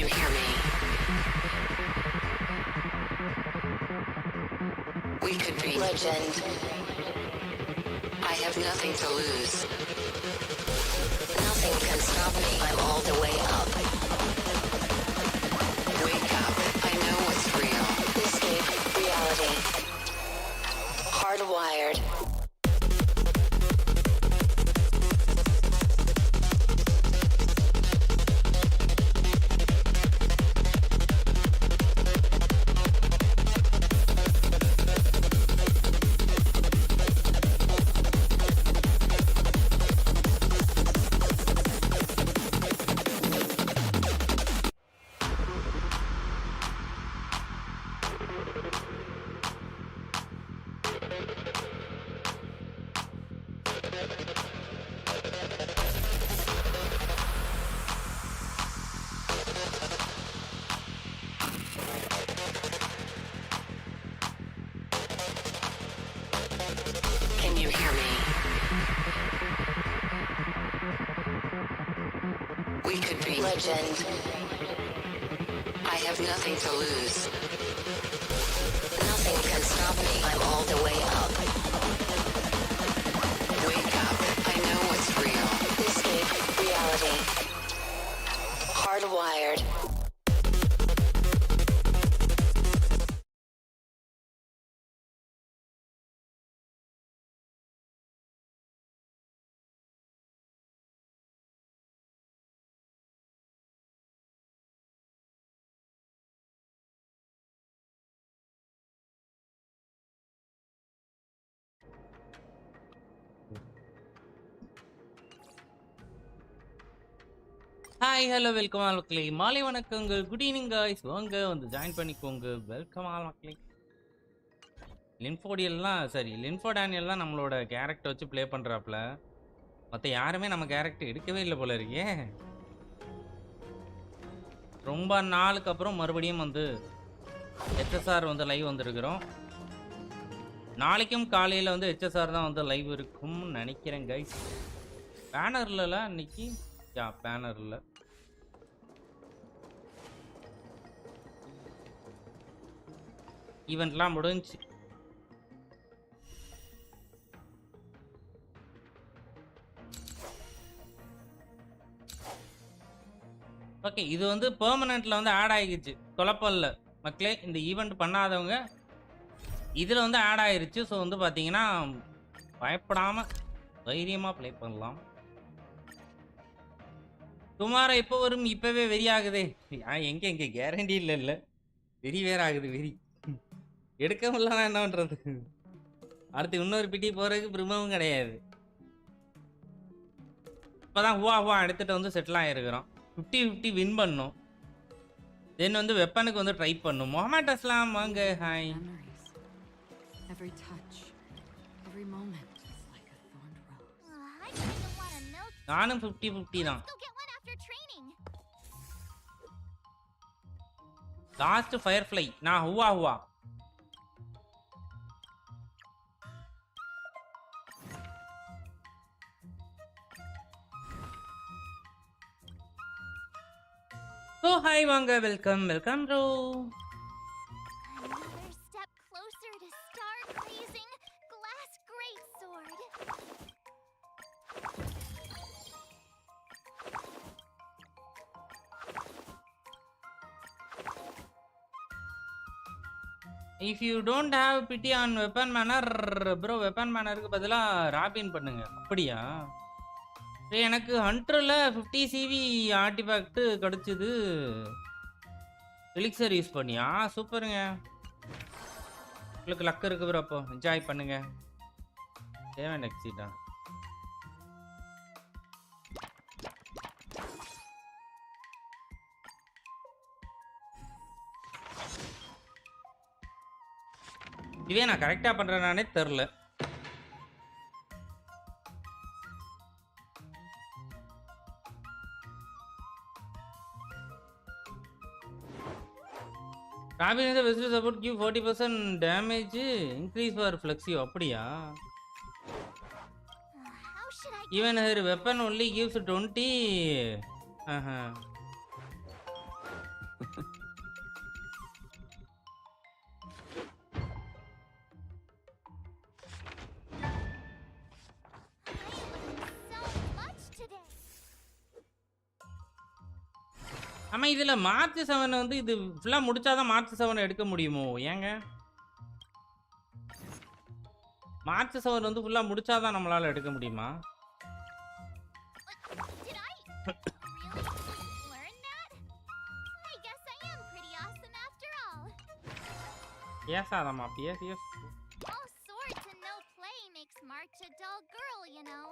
you hear me? We could be legend. I have nothing to lose. Nothing can stop me. I'm all the way up. Wake up. I know what's real. Escape reality. Hardwired. Can you hear me? We could be legend. I have nothing to lose. Nothing can stop me. I'm all the way up. Wake up. I know what's real. Escape reality. Hardwired. Hi hello welcome all மக்களே, மாலை வணக்கங்க, good evening guys. வாங்க வந்து join பண்ணிக்கோங்க. Welcome all மக்களே. லின்ஃபோ டேனியல்லாம் நம்மளோட character வச்சு play பண்ணுறாப்புல. மற்ற யாருமே நம்ம கேரக்டர் எடுக்கவே இல்லை போல இருக்கே. ரொம்ப நாளுக்கு அப்புறம் மறுபடியும் வந்து HSR வந்து லைவ் வந்துருக்குறோம். நாளைக்கும் காலையில் வந்து HSR தான் வந்து லைவ் இருக்கும்னு நினைக்கிறேன் கைஸ். பேனர்ல இன்னைக்கு பேனர்ல ஈவெண்ட்லாம் முடிஞ்சு. ஓகே, இது வந்து பெர்மனன்ட்ல வந்து ஆட் ஆகிடுச்சு. குழப்பம்ல மக்களே, இந்த ஈவெண்ட் பண்ணாதவங்க இதில் வந்து ஆட் ஆகிருச்சு. ஸோ வந்து பார்த்தீங்கன்னா பயப்படாமல் தைரியமாக ப்ளே பண்ணலாம். டுமாரோ எப்போ வரும்? இப்போவே வெறி ஆகுதே. எங்கே கேரண்டி இல்லை வெறி வேற ஆகுது. வெறி எடுக்க முடியலன்னா என்ன பண்ணுறது? அடுத்து இன்னொரு பிடி போகிறதுக்கு பிரம்மவும் கிடையாது. இப்போ தான் ஹுவா எடுத்துகிட்டு வந்து செட்டில் ஆகிருக்கிறோம். 50-50 வின் பண்ணோம். தென் வந்து வெப்பனுக்கு வந்து ட்ரை பண்ணும். முகமது அஸ்லாம் வாங்க. ஹாய். நானும் 50-50 தான். லாஸ்ட் ஃபயர்ஃப்ளை நான் ஹுவா. So hi வாங்க, welcome bro. Another step closer to star-blazing glass greatsword. If you don't have pity on weapon manner bro, weapon mannerக்கு பதிலா ராபின் பண்ணுங்க. அப்படியா? எனக்கு ஹண்டரில் 50 CV ஆர்டிஃபேக்ட் கிடச்சிது. எலிக்சர் யூஸ் பண்ணியா? சூப்பருங்க. உங்களுக்கு லக் இருக்கு ப்ரோ. அப்போ என்ஜாய் பண்ணுங்க. தேவன் எக்ஸிட்டா இதுவே நான் கரெக்டாக பண்ணுறேனானே தெரில. Robin is a visible support, give 40% damage increase for flexio. அப்படியா? Even her weapon only gives 20. ஆமா இதுல மார்ச் 7 வந்து இது ஃபுல்லா முடிச்சாதான் மார்ச் 7 எடுக்க முடியுமோ ஏங்க மார்ச் 7 வந்து ஃபுல்லா முடிச்சாதான் நம்மளால எடுக்க முடியுமா Did I really learn that? I guess I am pretty awesome after all. ஏசாதம்மா பிஎஸ் எஸ் All sorts and no play makes March a dull girl, you know.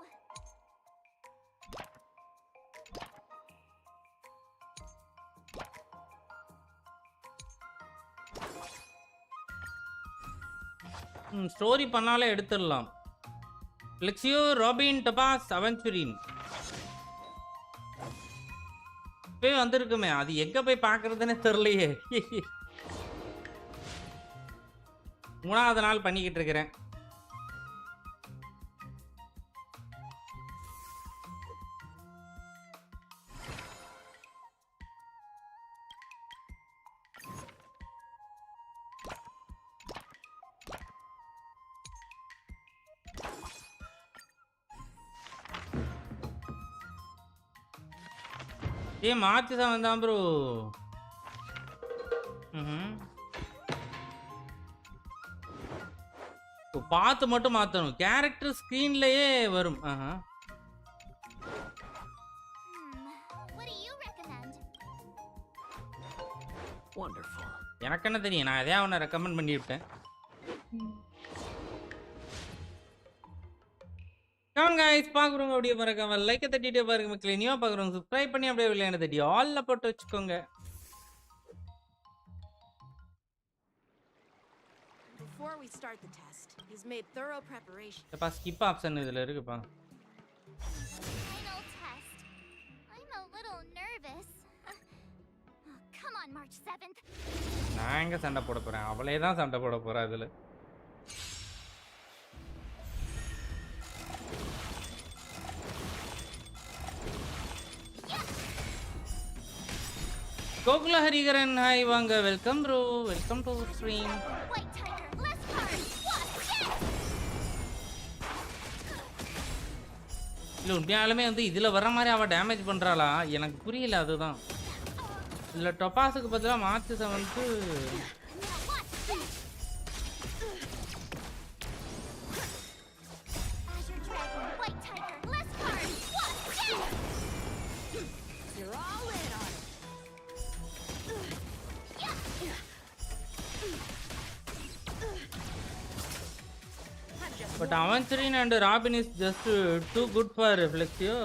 Story பண்ணாலே எடுத்துடலாம் ஃப்ளெக்ஸியோ ராபின் டபாஸ் அவென்ச்சுரின் போய் வந்திருக்குமே அது எங்க போய் பார்க்கறதுன்னே தெரியலையே மூணாவது நாள் பண்ணிக்கிட்டு இருக்கிறேன் ஏ மார்ச் 7 தான் ப்ரோ பார்த்து மட்டும் மாற்றணும் கேரக்டர் ஸ்க்ரீன்லயே வரும் What do you recommend? Wonderful. எனக்கு என்ன தெரியும் நான் எதையா ஒன்று ரெக்கமெண்ட் பண்ணிவிட்டேன் கைஸ் பார்க்குறவங்க அப்படியே மறக்காம லைக்கை தட்டிட்டே பாருங்க மக்களே நியூ பார்க்குறவங்க சப்ஸ்கிரைப் பண்ணி அப்படியே விளையாட தட்டி ஆல்ல போட்டு வச்சுக்கோங்க Before we start the test, he's made thorough preparation. இப்ப ஸ்கிப் ஆப்ஷன் இதுல இருக்குப்பா Final test. I'm a little nervous. Oh, come on, March 7th. நான் எங்க சண்டை போட போறேன் அவளே தான் சண்டை போட போறா இதுல கோகுல ஹரிகரன் ஹாய் வாங்க welcome bro welcome to stream White tiger, left card. Watch it! இல்ல உண்மையாலுமே வந்து இதுல வர மாதிரி அவ டேமேஜ் பண்றாளா எனக்கு புரியல அதுதான் இல்ல டொபாஸுக்கு பதிலா March 7க்கு Now watch this! Azure dragon, white tiger, left card. Watch it! You're all in on it. But Avancerin and Robin is just too good for Flexio.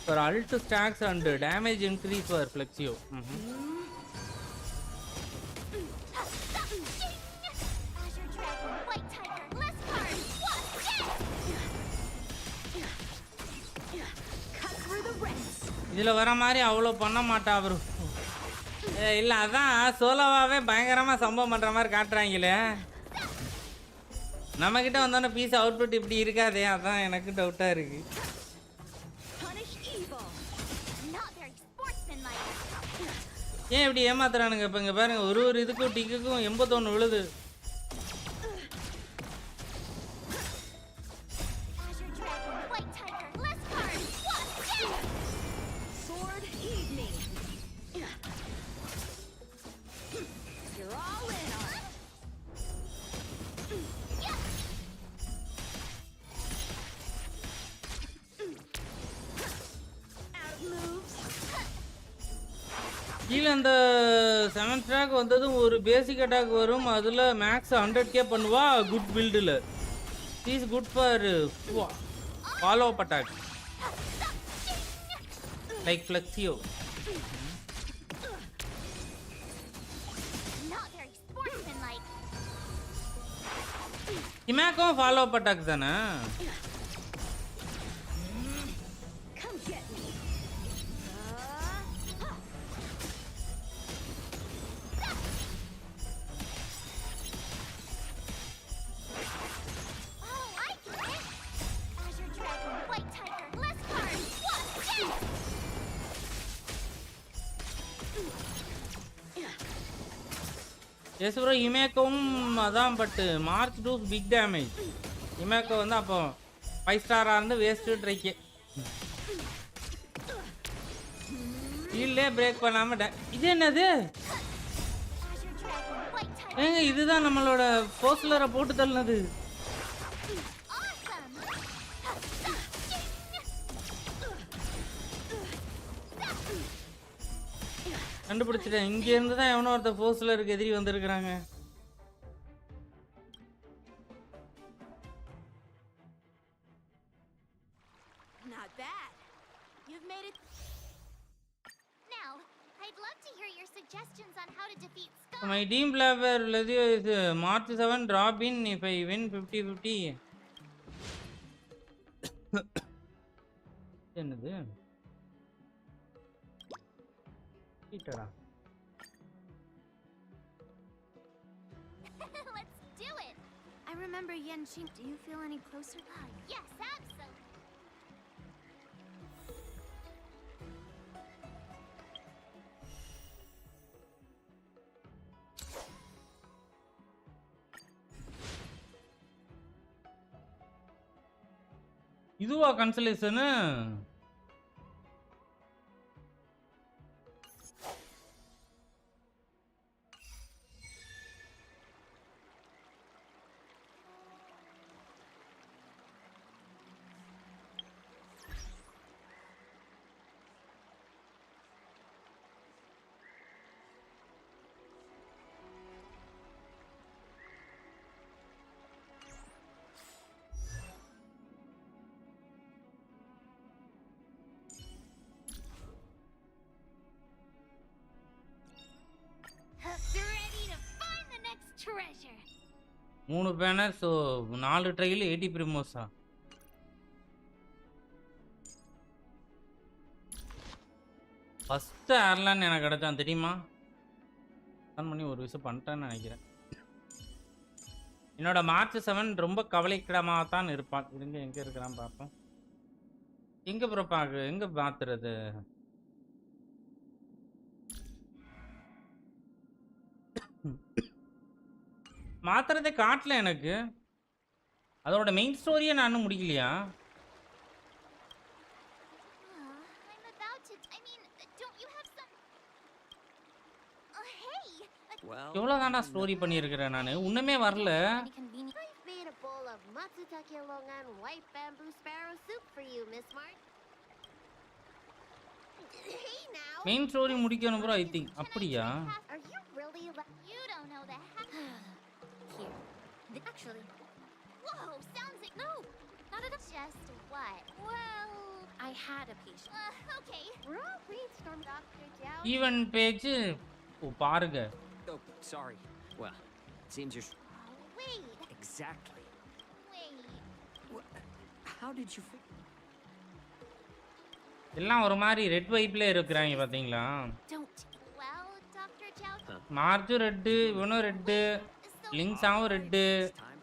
For ult stacks and damage increase for Flexio. Azure dragon, white tiger, left card. Watch it! Cut through the ranks. இதில் வர மாதிரி அவ்வளோ பண்ண மாட்டா bro இல்லை அதான் சோலோவாகவே பயங்கரமாக சம்பவம் பண்ணுற மாதிரி காட்டுறாங்களே நம்மக்கிட்ட வந்தோன்னே பீஸ் அவுட்புட் இப்படி இருக்காதே அதான் எனக்கு டவுட்டாக இருக்கு Punish evil. Not very sportsmanlike. ஏன் இப்படி ஏமாத்துறானுங்க இப்போ இங்கே பாருங்க ஒரு இதுக்கும் டிக்குக்கும் 81 விழுது Azure dragon, white tiger, left card. Watch it! Sword evening. You're all in on it. Out of moves. கீழே அந்த 7th ட்ராக் வந்ததும் ஒரு பேசிக் அட்டாக் வரும் அதில் மேக்ஸ் 100k பண்ணுவா குட் பில்டில் is good for follow up attack like ஃப்ளெக்ஸியோ Not very sportsmanlike. இமேக்கும் ஃபாலோ அப் அட்டாக் தானே Come get me. Oh, I get it! Azure dragon, white tiger, left card. Watch it! Yes bro இமேக்கும் அதான் but March does big damage இமேக்கோ வந்து அப்போ 5 ஸ்டாராக இருந்து வேஸ்ட்டு ட்ரைக்கே கீழே பிரேக் பண்ணாம இது என்னது Treasure Dragon White Tiger. ஏங்க இதுதான் நம்மளோட போஸ்லரை போட்டு தள்ளினது. Awesome. கண்டுபிடிச்சிட்டேன். இங்க இருந்து தான் எவனோ ஒருத்த போஸ்லருக்கு எதிரி வந்திருக்கிறாங்க. Not bad. You've made it. Now, I'd love to hear your suggestions on how to defeat Scott. My team player is March 7 drop in if I win 50-50. என்னது கீட்டடா. Let's do it. I remember Yen Qing. Do you feel any closer? Yes, absolutely. இதுவா consolation? You're ready to find the next treasure. 3 banner so 4 ட்ரையில் 80 பிரிமோஸா? First ஏர்லைன் எனக்கு கிடைச்சான் தெரியுமா? On பண்ணி ஒரு விஷயம் பண்ணிட்டேன்னு நினைக்கிறேன். என்னோட மார்ச் 7 ரொம்ப கவலைக்கிடமாக தான் இருப்பான். இருங்க எங்கே இருக்கிறான் பார்ப்போம். எங்கே ப்ரோ எங்கே மாத்துறது? மாத்துறதே காட்டல எனக்கு. அதோட மெயின் ஸ்டோரியை நான் இன்னும் முடிக்கலையா? I'm about to. I mean, don't you have some? Hey. Well, எவ்வளோ தாண்டா ஸ்டோரி பண்ணியிருக்கிறேன் நான். ஒன்றுமே வரல. Any convenient. I've made a bowl of matsutake longan white bamboo sparrow soup for you, Miss Mart. Hey now. Main story முடிக்கணும் bro I think. அப்படியா? Are you really You don't know the heck. here? Actually, Whoa, sounds like no. Not at all. Just what? Well, I had a patient. okay. We're all brainstorm Dr. Jiao. Even page பாருங்க. oh, sorry. Well, seems you're Wait. exactly. Wait. How did you? எல்லாம் ஒரு மாதிரி red வைப்ல இருக்கிறாங்க பாத்தீங்களா? Don't. Well, Dr. Chow. மார்ஜும் red, இவனும் red, லிங்ஸாவும் red. This time?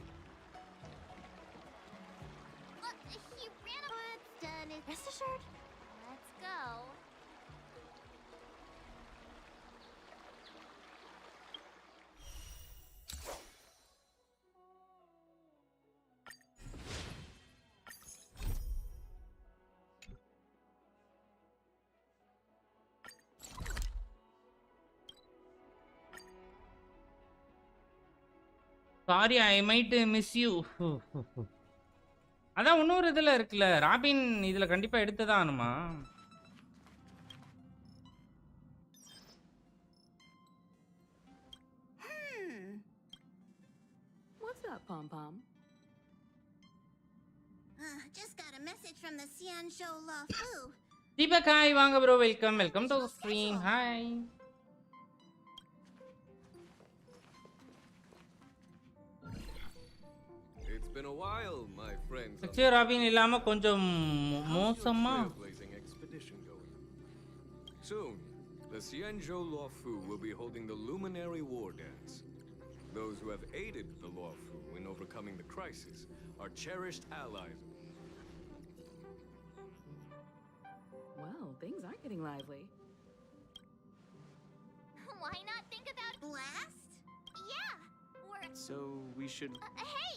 He ran up. What's done is rest assured. Let's go. Sorry I might miss you. அதான் இன்னொரு இதில் இருக்குல்ல, ராபின் இதில் கண்டிப்பாக எடுத்து தான் ஆனுமா? What's up, Pom Pom? Just got a message from the Xian Shou La Fu. Deepak hi, வாங்க bro, welcome to stream. Hi. It's been a while, my friends. Shakti Robin இல்லாமல் கொஞ்சம் மோசமா? Trailblazing expedition going. Soon, the Xianzhou Luofu will be holding the Luminary War Dance. Those who have aided the Luofu in overcoming the crisis are cherished allies. Well, things are getting lively. Why not think about Blast? Yeah. Or So we should. hey,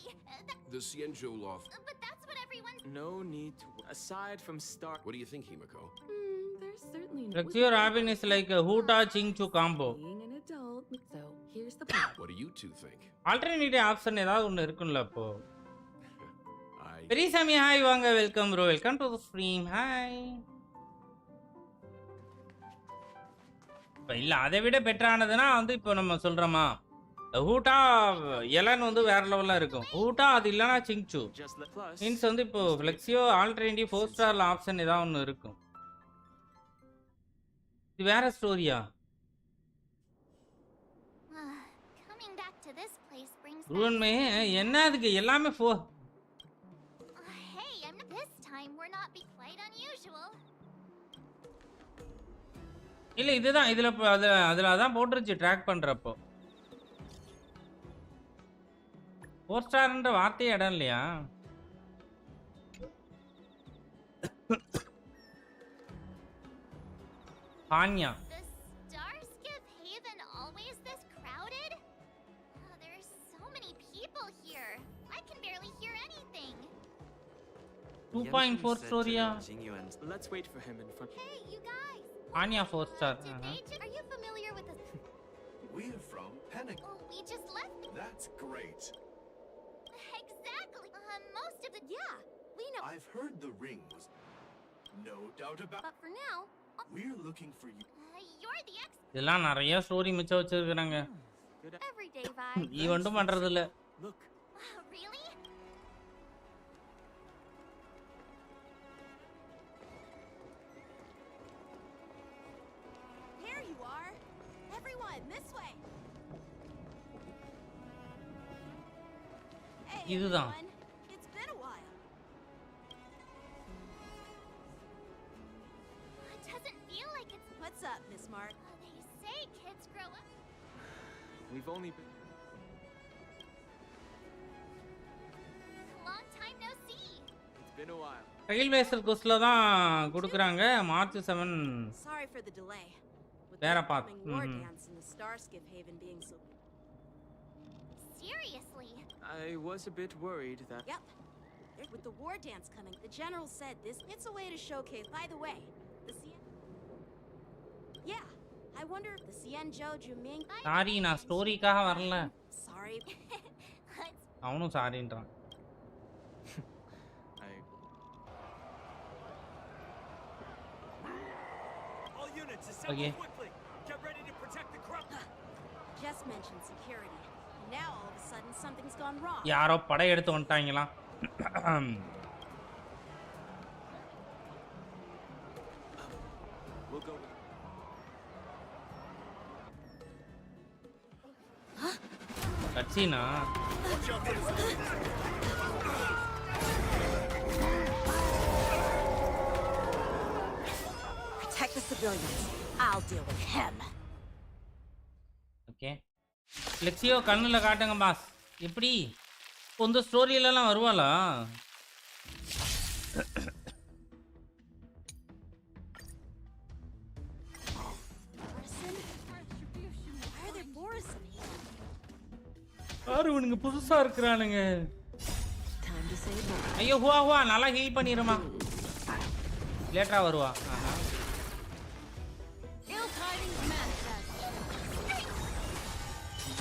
The Xianzhou Luofu. but that's what everyone No need to. Aside from Star. What do you think, Himiko? There's certainly no. Lexio Robin is like a Huta Chingchu combo. Being an adult, so here's the plan. What do you two think? Alternative option ஏதாவது ஒன்னு இருக்கும்ல அப்போ. I. Periyasamy hi வாங்க welcome bro welcome to the stream hi. இப்போ இல்லை அதை விட பெட்டரானதுன்னா வந்து இப்போ நம்ம சொல்கிறோமா ஹூட்டா எலன் வந்து வேற லெவலில் இருக்கும். ஹூட்டா அது இல்லைனா சிங்சு மீன்ஸ் வந்து இப்போ ஃப்ளெக்ஸியோ ஆல்டர்னேட்டிவ் 4 ஸ்டார் ஆப்ஷன் ஏதாவது ஒன்று இருக்கும். இது வேற ஸ்டோரியா? Coming back to this place brings உண்மை என்ன அதுக்கு எல்லாமே Hey, this time we're not being quite unusual. இல்லை இதுதான் இதில் அதில் அதான் போட்டுருச்சு ட்ராக் பண்ணுறப்போ 4 ஸ்டார்ன்ற வார்த்தையே இடம் இல்லையா? பான்யா The Starskip Haven always this crowded? Oh, there's so many people here. I can barely hear anything. 2.4 ஸ்டோரியா? Let's wait for him in front. Hey, you guys. பான்யா 4 star. Are you familiar with the? We're from Panic. Oh, we just left. That's great. Exactly. Most of the. Yeah, we know. I've heard the ring was. No doubt about. But for now, we're looking for you. You're the இதெல்லாம் நிறைய story மிச்சம் வச்சிருக்காங்க. everyday vibe. ஈவென்ட்டும் பண்றது இல்ல. Look. Really? Here you are. Everyone, this way. Hey, இதுதான். everyone. It's been a while. It doesn't feel like it's. What's up, Miss Mark? They say kids grow up. We've only been. Long time no see. It's been a while. கைல் பேசல் கோஸ்ல தான் கொடுக்குறாங்க March 7. Sorry for the delay. With வேற the பாத். upcoming war dance and the Starskip Haven being so. Seriously. I was a bit worried that. Yep. With the war dance coming, the general said this. It's a way to showcase. By the way, the Yeah, I wonder if the Xianzhou Juming. Sorry நான் ஸ்டோரிக்காக வரல. Sorry. அவனும் சாரின்றான். All units assemble Okay. quickly. Get ready to protect the crowd. Just mentioned security. Now all of a sudden something's gone wrong. யாரோ படை எடுத்து வந்துட்டாங்களா? We'll go. கட்சினா Protect the civilians. I'll deal with him. Okay லெக்ஸியோ கண்ணுல காட்டுங்க pass. எப்படி இந்த ஸ்டோரியிலலாம் வருவாளா? யாரு இவனுங்க புதுசா இருக்கிறானுங்க? ஐயோ ஹுவா ஹுவா நல்லா ஹீல் பண்ணிருமா. லேட்டரா வருவா. Ill tidings manifest.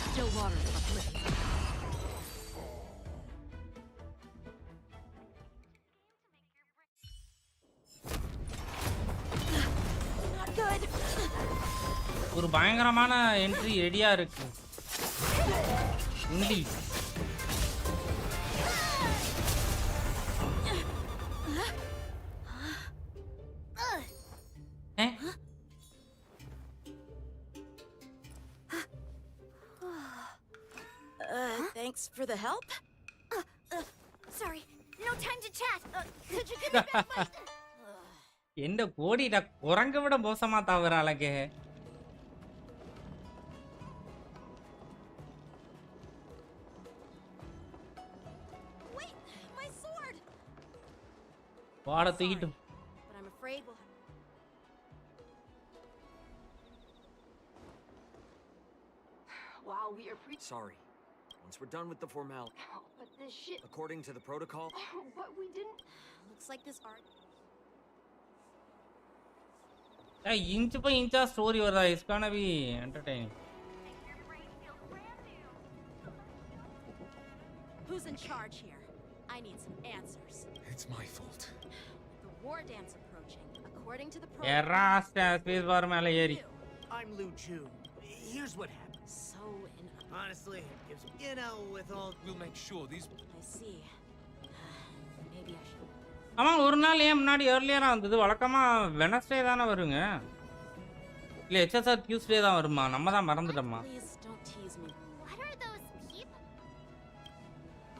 Still water uplifting. Not good. ஒரு பயங்கரமான என்ட்ரி ரெடியா இருக்கு. English Thanks for the help. Sorry, no time to chat. Could you give me back my? எந்த கோடிடா குரங்க விட மோசமா தாவறாளே. Wait, my sword. வாட தூக்கிட்டு. But I'm afraid we'll have. While we are Sorry. Once we're done with the formality. Oh, but this shit. According to the protocol. Oh, but we didn't. Looks like this art. Hey, inch by inch story varada. It's gonna be entertaining. Who's in charge here? I need some answers. It's my fault. The war dance approaching. According to the Erra space bar mele eri. I'm Lu Chu. Here's what happened. So in. Honestly, it gives with all. We'll make sure these. I see. Maybe I should. ஆமா ஒரு நாள் ஏன் முன்னாடி earlier வந்தது வழக்கமா Wednesday தானே வருங்க இல்ல HSR டியூஸ்டே தான் வருமா நம்ம தான் மறந்துட்டோமா Please don't tease me. What are those people?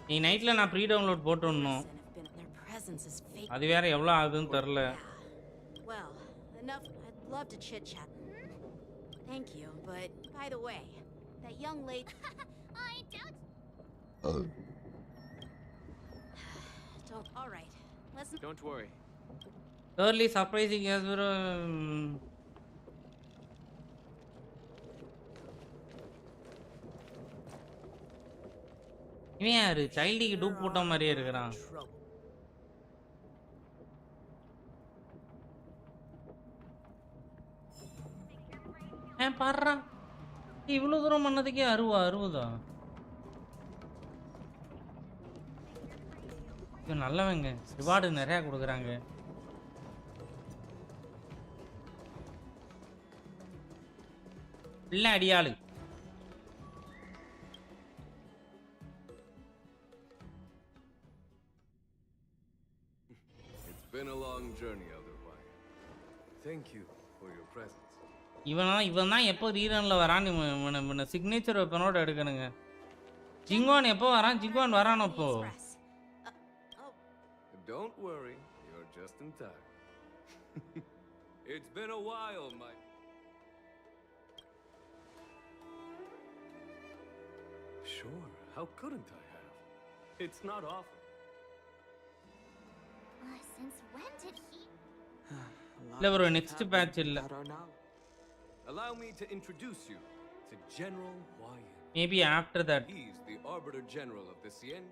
நீ நைட்ல நான் ப்ரீ டவுன்லோட் போட்டுறணும் Their presence is fake. அது வேற எவ்வளவு ஆகுதுன்னு தெரியல Well, enough. I'd love to chit chat. Thank you, but by the way, that young lady. I doubt. Don't. All right. Let's. Don't worry. early surprising as well. இவன் யாரு சைல்டுக்கு dupe போட்ட மாதிரியே இருக்கிறான் ஏன் பாடுறா இவ்வளவு தூரம் பண்ணதுக்கே 60 இது நல்லவங்க ரிவார்டு நிறைய கொடுக்குறாங்க இல்ல அடியாளு It's been a long journey, Elder White. Thank you for your presence. இவன் தான் எப்போ ரீரன்ல வரான் இவனை சிக்னேச்சர் வெப்பனோட எடுக்கணுங்க ஜிங்வான் எப்போ வரான் ஜிங்வான் வரான் அப்போ Don't worry, you're just in time. It's been a while, my... Sure, how couldn't I have? It's not often. Since when did he? இல்ல bro next batch இல்ல Allow me to introduce you to General Wyatt. Maybe after that. He's the Arbiter General of the Sien.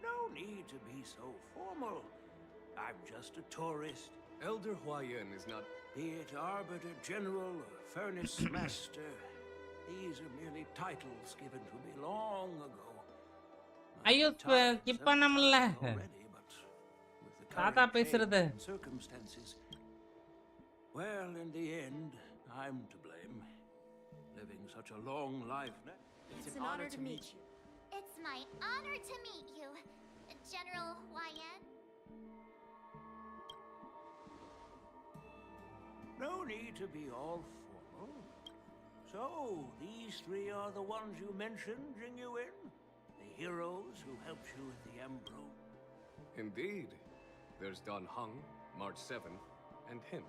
No need to be so formal. I'm just a tourist. Elder Huayan is not... Be it Arbiter General or Furnace Master, these are merely titles given to me long ago. ஐயோ skip பண்ண முடியல தாத்தா பேசுறது Circumstances. Well, in the end, I'm to blame. Living such a long life. It's an honor to meet you. It's my honor to meet you, General Wyatt. No need to be all formal. So, these three are the ones you mentioned, Jingyuin? The heroes who helped you with the Ambro? Indeed. There's Don Hung, March 7th, and him.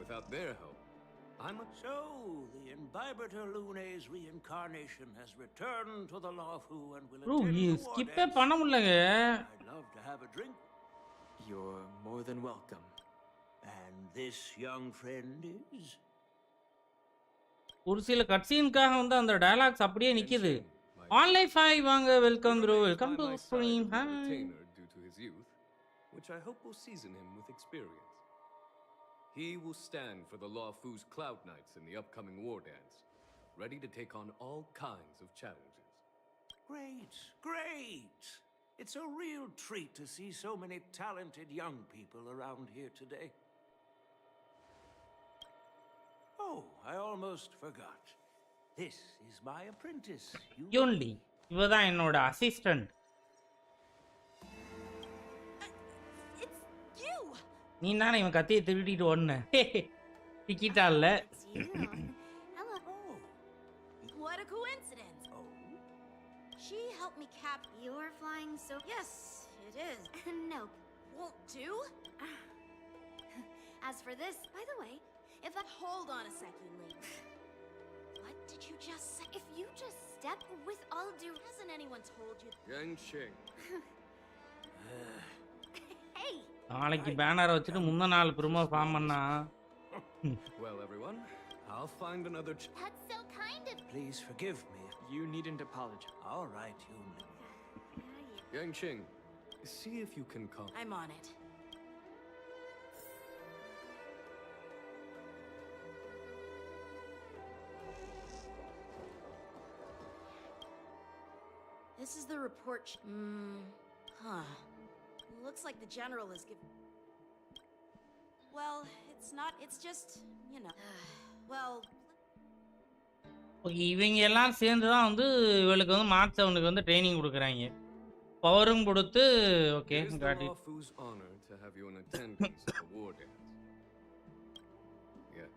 Without their help, I'm a... So, the Imbibiter Lune's reincarnation has returned to the Lawfu and will bro attend the skip war dance. பண்ண முடியலங்க I'd love to have a drink. You're more than welcome. And this young friend is? ஒரு சில கட்சீனுக்காக வந்து அந்த dialogues அப்படியே நிக்குது online 5 வாங்க welcome bro welcome to stream due to his youth, which I hope will season him with experience. He will stand for the Lawfu's Cloud Knights in the upcoming war dance, ready to take on all kinds of challenges. Great, great! It's a real treat to see so many talented young people around here today. Oh, I almost forgot. This is my apprentice. யூன்லி இவதான் என்னோட assistant நீ தானே இவன் கத்தியை திருடிட்டு ஓடுன டிக்கிட்டா இல்ல Hello. Oh, what a coincidence. Oh. She helped me cap. You're flying so... Yes, it is. Nope. Won't do? As for this, by the way, if I... Hold on a second, Lee. What did you just say? If you just step with all due... Hasn't anyone told you? Yanqing. Hey! நாளைக்கு பேனரை வச்சுட்டு முன்ன நாள் promo form பண்ணா Well, everyone, I'll find another... That's so kind of... Please forgive me if You needn't apologize. All right, Humbly. Yangqing, see if you can come. I'm on it. This is the report. Huh. Looks like the general is giving. Well, it's not. It's just, you know. Well. இவங்க எல்லாம் சேர்ந்து தான் வந்து இவளுக்கு வந்து March அவனுக்கு வந்து training கொடுக்குறாங்க. பவரும் கொடுத்து okay got it. Whose honor to have you in attendance at the war dance. Yet,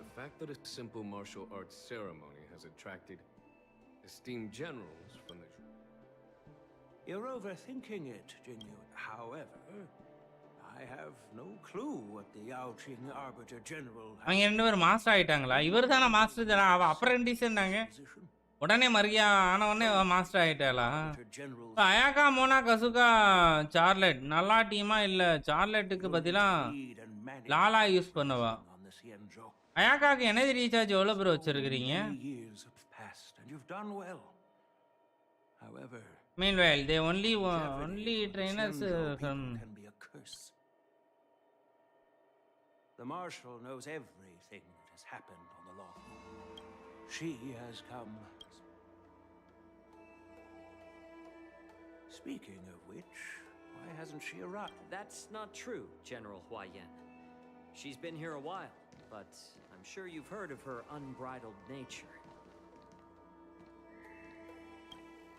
the fact that a simple martial arts ceremony has attracted esteemed generals from the... You're overthinking it, Jinyu. However, I have no clue what the Yaoqing Arbiter General அவங்க ரெண்டு பேரும் master ஆயிட்டாங்களா? இவர்தான master தான? அவ அப்ரெண்டிஸ்னாங்க. உடனே மரியா ஆன உடனே master ஆயிட்டாளா? அயாகா Mona கசுகா சார்லட் நல்ல டீமா இல்ல சார்லட்டுக்கு பதிலா லாலா யூஸ் பண்ணவா? அயாகாக்கு எனர்ஜி ரீசார்ஜ் எவ்வளவு ப்ரோ வச்சிருக்கீங்க? Meanwhile, they only trainers from... The Marshal knows everything that has happened on the law. She has come. Speaking of which, why hasn't she arrived? That's not true, General Huayan. She's been here a while, but I'm sure you've heard of her unbridled nature.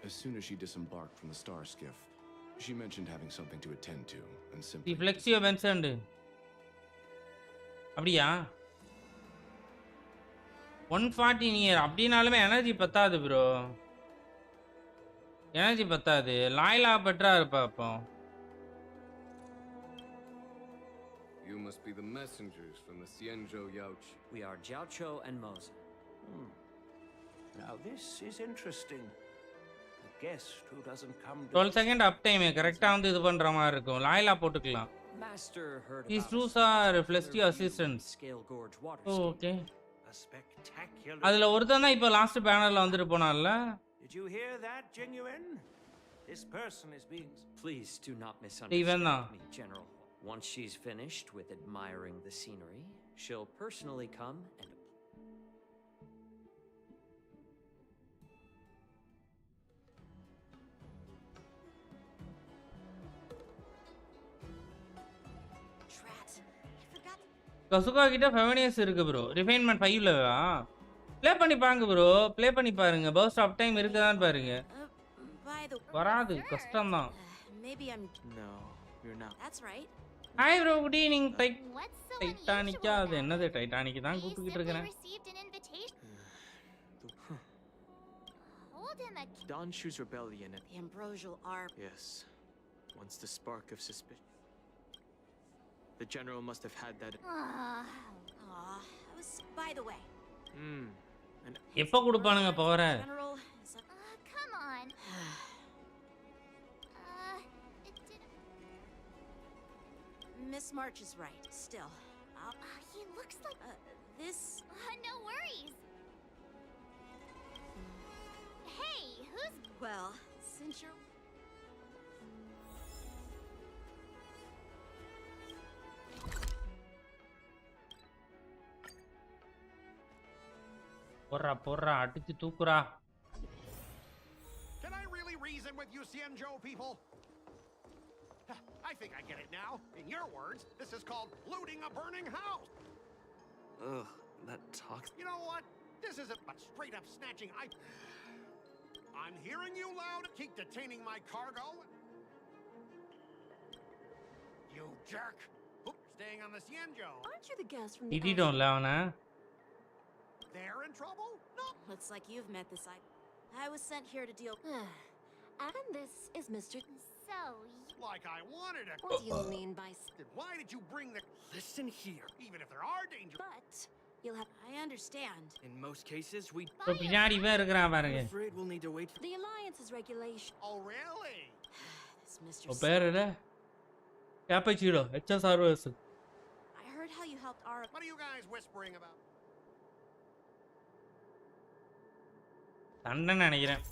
As soon as she disembarked from the star skiff, she mentioned having something to attend to and simply... Reflexio mentioned. அப்படியா 140 near அப்படினாலுமே energy பத்தாது bro. Energy பத்தாது. லாய்லா பெட்டரா இருப்பா அப்போ. You must be the messengers from the Xianzhou Yaoqi. We are Jiaoqiu and Moza. Now this is interesting. A guest who doesn't come to 12 second up time கரெக்ட்டா வந்து இது பண்ற மாதிரி இருக்கும். லாய்லா போட்டுக்கலாம். Master heard These about tools are Flestio assistants. Scale Gorge water. Oh, okay. a spectacular... அதுல ஒருத்தன் தான் இப்போ லாஸ்ட் பேனர்ல வந்துட்டு போனான்ல. Did you hear that, Genuine? This person is being... Please do not misunderstand me, General. Once she's finished with admiring the scenery, she'll personally come and... கசுகா கிட்ட ஃபெவனியஸ் இருக்கு bro. ரிஃபைன்மென்ட் 5லவா? Play பண்ணி பாருங்க bro. Play பண்ணி பாருங்க. First of time இருக்குதான்னு பாருங்க. வராது கஷ்டம் தான். No, you're not. That's right. Hi bro good evening. டைட்டானிக்கா அது என்னது டைட்டானிக் தான் கூப்பிட்டுக்கிட்டு இருக்கேன். Donshu's rebellion at the ambrosial arm. Yes. Once the spark of suspicion. The general must have had that. I was by the way. And எப்ப கொடுப்பானுங்க பவர? Come on. Miss March is right. Still, he looks like this. No worries. Hey, who's... Well, since you're... porra அடிச்சு தூக்குறா. Can I really reason with you Xianzhou people? I think I get it now. In your words, this is called looting a burning house. Ugh, that talks. You know what? This isn't but straight up snatching. I'm hearing you loud. Keep detaining my cargo. You jerk. Oops, staying on the Xianzhou. Aren't you the guest from the... Don't அவன. They're in trouble? No. Looks like you've met this. I was sent here to deal. And this is Mr. So... Like I wanted it. What do you mean by... Why did you bring the... Listen here. Even if there are dangers... But... You'll have... I understand. In most cases, we... பின்னாடி வே இருக்கறான் பாருங்க. I'm afraid we'll need to wait for... The Alliance's regulation. Oh, really? This Mr. ஓ பேர் என்ன? கேப்பச்சிடோ HSR. I heard how you helped our... What are you guys whispering about? சண்டைன்னு நினைக்கிறேன்.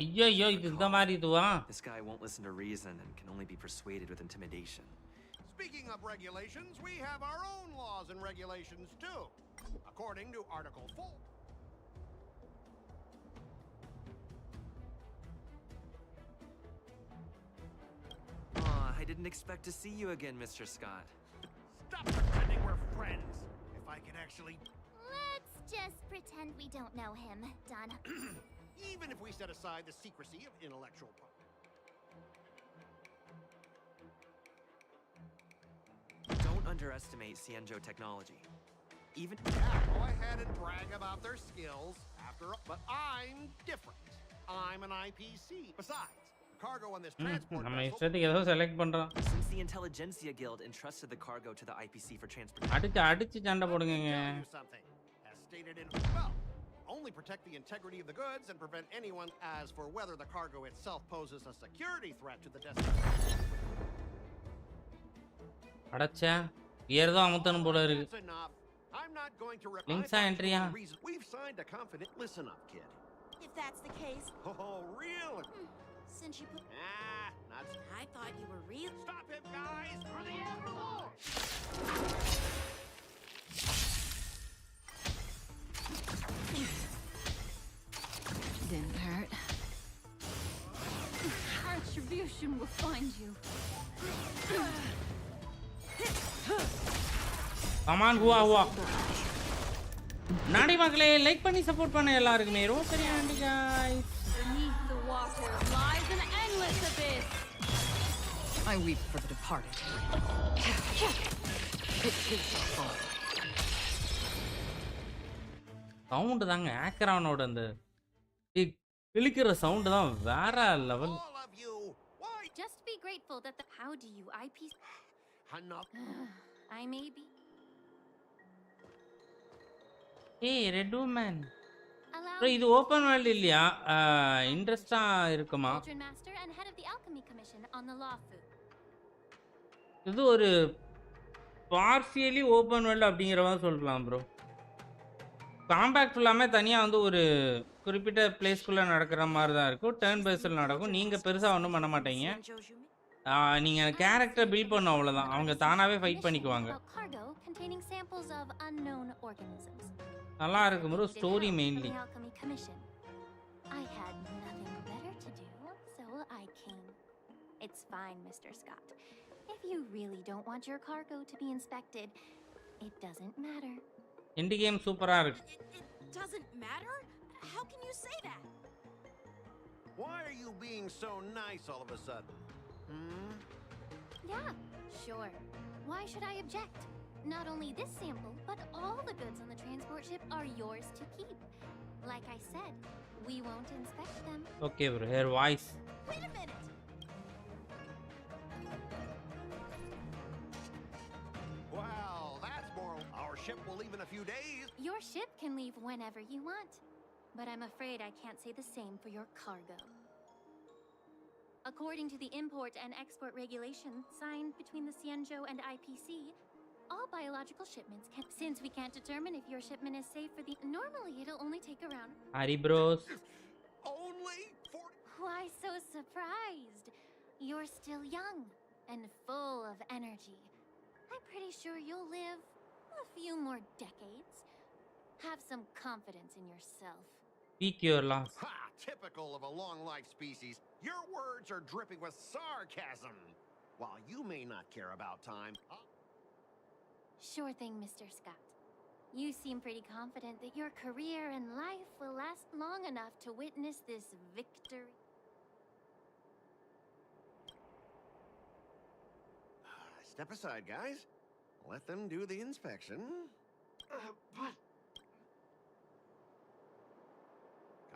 ஐயோ இது இந்த மாதிரி இதுவா? This guy won't listen to reason and can only be persuaded with intimidation. Speaking of regulations, we have our own laws and regulations too. According to Article 4. I didn't expect to see you again, Mr. Scott. Stop pretending we're friends. If I can actually... Let's just pretend we don't know him, Don. Even if we set aside the secrecy of intellectual property. Don't underestimate Xianzhou technology. Even go ahead and brag about their skills. But I'm different. I'm an IPC. Besides, cargo on this transport நம்ம vessel. இஷ்டத்துக்கு ஏதோ select பண்றோம். Since the Intelligentsia Guild entrusted the cargo to the IPC for transportation. அடிச்சு சண்டை போடுங்கங்க. As stated in well, only protect the integrity of the goods and prevent anyone as for whether the cargo itself poses a security threat to the destination. அடச்சே ஏறதோ அமுத்தணும் போல இருக்கு. That's enough. I'm not going to Links entry-யா? We've signed a confident listen up, kid. If that's the case. Oh, really? Since you put... not... I thought you were real... Stop him, guys! For the Admiral! Didn't hurt. Retribution will find you. Come on Hua நாடி மக்களே like பண்ணி support பண்ண எல்லாருக்குமே ரொம்ப சரியா நன்றி guys. Beneath the water lies an endless abyss. I weep for the departed. Sound தாங்க ஆக்கரானோட அந்த கிளிக்கிற சவுண்ட் தான் வேற level. Just be grateful that the... How do you IPC? I may be... Hey, Red Woman. Bro, இது open world இல்லையா? இன்ட்ரஸ்டா இருக்குமா? Master and head of the Alchemy Commission on the Law Fu. இது ஒரு partially open world அப்படிங்கிற மாதிரி சொல்லலாம் bro. Compact ஃபுல்லாமே தனியாக வந்து ஒரு குறிப்பிட்ட பிளேஸ்க்குள்ளே நடக்கிற மாதிரி தான் இருக்கும். டர்ன் பேஸில் நடக்கும். நீங்கள் பெருசாக ஒன்றும் பண்ண மாட்டீங்க. நீங்கள் கேரக்டர் பில்ட் பண்ண அவ்வளோதான். அவங்க தானாகவே ஃபைட் பண்ணிக்குவாங்க. நல்லா இருக்கும் bro story mainly. I had nothing better to do, so I came. It's fine, Mr. Scott. If you really don't want your cargo to be inspected, it doesn't matter. Indie game சூப்பரா இருக்கு. It doesn't matter? How can you say that? Why are you being so nice all of a sudden? Yeah, sure. Why should I object? Not only this sample, but all the goods on the transport ship are yours to keep. Like I said, we won't inspect them. Okay, bro. Her voice. Wait a minute. Well, that's more. Our ship will leave in a few days. Your ship can leave whenever you want, but I'm afraid I can't say the same for your cargo. According to the import and export regulations signed between the Xianzhou and IPC, all biological shipments can... Since we can't determine if your shipment is safe for the... Normally, it'll only take around... Hari bros. Only 40... Why so surprised? You're still young and full of energy. I'm pretty sure you'll live a few more decades. Have some confidence in yourself. Speak your loss. Ha! Typical of a long-life species. Your words are dripping with sarcasm. While you may not care about time... Sure thing, Mr. Scott. You seem pretty confident that your career and life will last long enough to witness this victory. Step aside, guys. Let them do the inspection.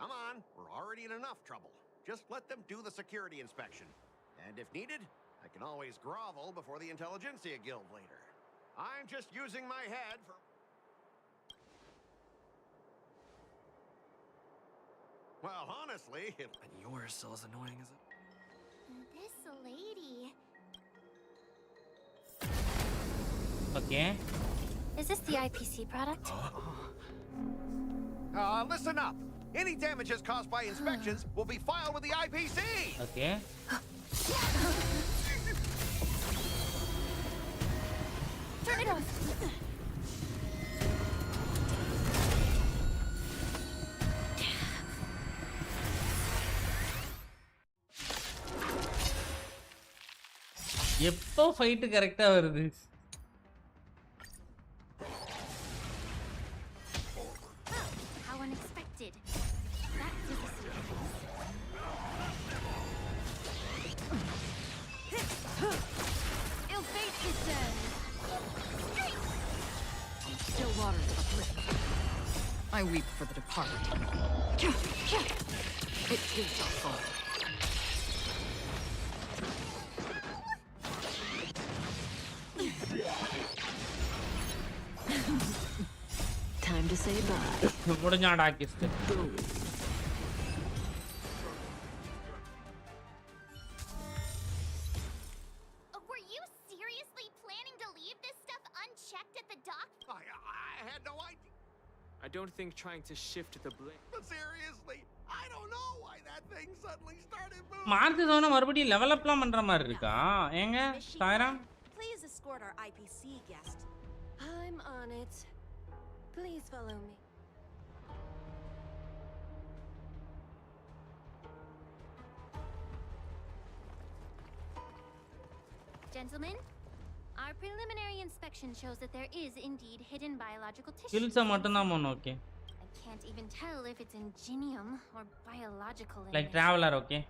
Come on, we're already in enough trouble. Just let them do the security inspection. And if needed, I can always grovel before the Intelligentsia Guild later. I'm just using my head for... Well, honestly... And you're still as annoying as it... This lady... Okay. Is this the IPC product? Listen up. Any damages caused by inspections will be filed with the IPC. Okay. Turn it off. எப்போ fight கரெக்ட்டா வருது? How unexpected. That ZZZ. Ill fate descends. On still waters of oblivion, I weep for the departed. It too shall fall. Time to say bye. முடிஞ்சாடா கிஸ்ட். Were you seriously planning to leave this stuff unchecked at the dock? I had no idea. I don't think trying to shift the blame. But seriously, I don't know why that thing suddenly started moving. மார்க் சோன மறுபடியும் level அப்லாம் பண்ற மாதிரி இருக்கா? ஏங்க Saira? Please escort our IPC guest. I'm on it. Please follow me. Gentlemen, our preliminary inspection shows that there is indeed hidden biological tissue. Skills மட்டும் தான் போணும். Okay. I can't even tell if it's ingenium or biological. Like traveler, okay.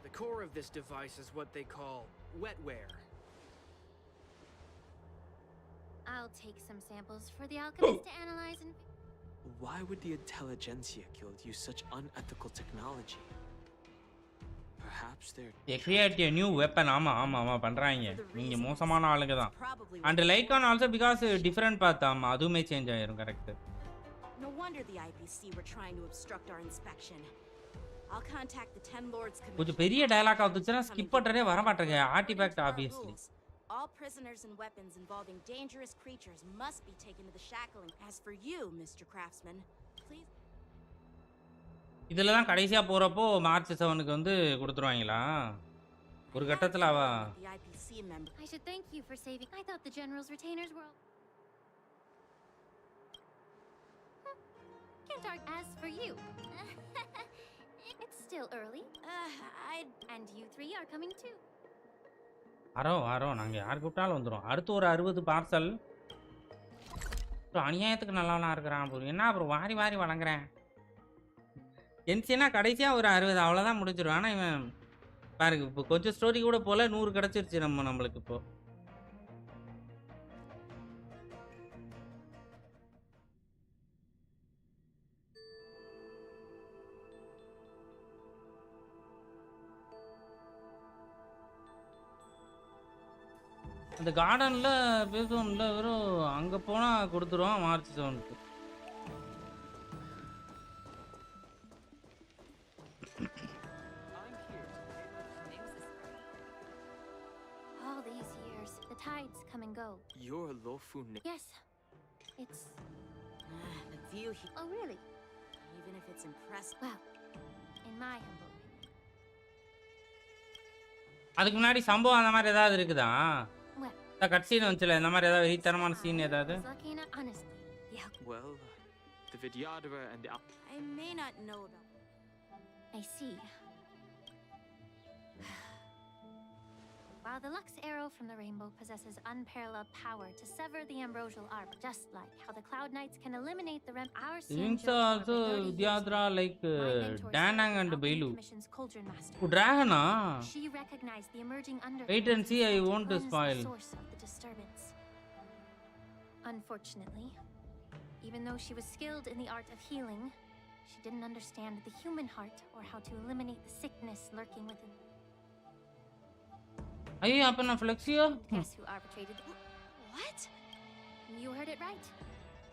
The core of this device is what they call wetware. I'll take some samples for the alchemist to analyze and... Why would the Intelligentsia Guild use such unethical technology? Perhaps they're... They create a new weapon. ஆமா பண்றாங்க. நீங்க மோசமான ஆளுங்க தான். And like on also because different path ஆமா அதுமே change ஆயிரும் correct. No wonder the IPC were trying to obstruct our inspection. I'll contact the 10 Lords Commission. கொஞ்சம் பெரிய டயலாக் வந்துச்சுனா ஸ்கிப் பண்றதே வர மாட்டேங்க. ஆர்ட்டிஃபேக்ட் obviously. All prisoners and weapons involving dangerous creatures must be taken to the shackling. As for you, Mr. Craftsman, please. இதெல்லாம் தான் கடைசியா போறப்போ மார்ச் 7க்கு வந்து கொடுத்துருவாங்களா? ஒரு கட்டத்துல அவ I should thank you for saving. I thought the general's retainers were all... Can't argue. As for you, it's still early. And you three are coming too. அரோ நாங்க யார் கூப்பிட்டாலும் வந்துரும். அடுத்து ஒரு 60 பார்சல். அநியாயத்துக்கு நல்லவனா இருக்கிறான் ப்ரோ. என்ன ப்ரோ வாரி வழங்குறேன். என்சினா கடைசியா ஒரு 60 அவ்வளவுதான் முடிஞ்சிரும். ஆனா இவன் பாருங்க இப்போ கொஞ்சம் ஸ்டோரி கூட போல 100 கிடைச்சிருச்சு நம்மளுக்கு இப்போ. அந்த கார்டன்ல பேசுவோம்ல வெறும் அங்க போனா கொடுத்துருவோம் March 7க்கு. All these years, the tides come and go. You're Lofu. Yes, it's... The view here. Oh, really? Even if it's impressive. Well, in my humble... அதுக்கு முன்னாடி சம்பவம் அந்த மாதிரி ஏதாவது இருக்குதா? கட் சீன் வந்துச்சுல இந்த மாதிரி ஏதாவது வெறித்தனமான சீன் ஏதாவது? Well, the Vidyadhara and the... I may not know about... I see. While the Lux arrow from the rainbow possesses unparalleled power to sever the ambrosial arc, just like how the Cloud Knights can eliminate the our Wings are also Vidyadhara like Danang and Bailu. Dragon She recognized the emerging under. Wait and see, I won't spoil. Source of the disturbance. Unfortunately, even though she was skilled in the art of healing, she didn't understand the human heart or how to eliminate the sickness lurking within. Are you up on a flexia? Guess who arbitrated? What? You heard it right.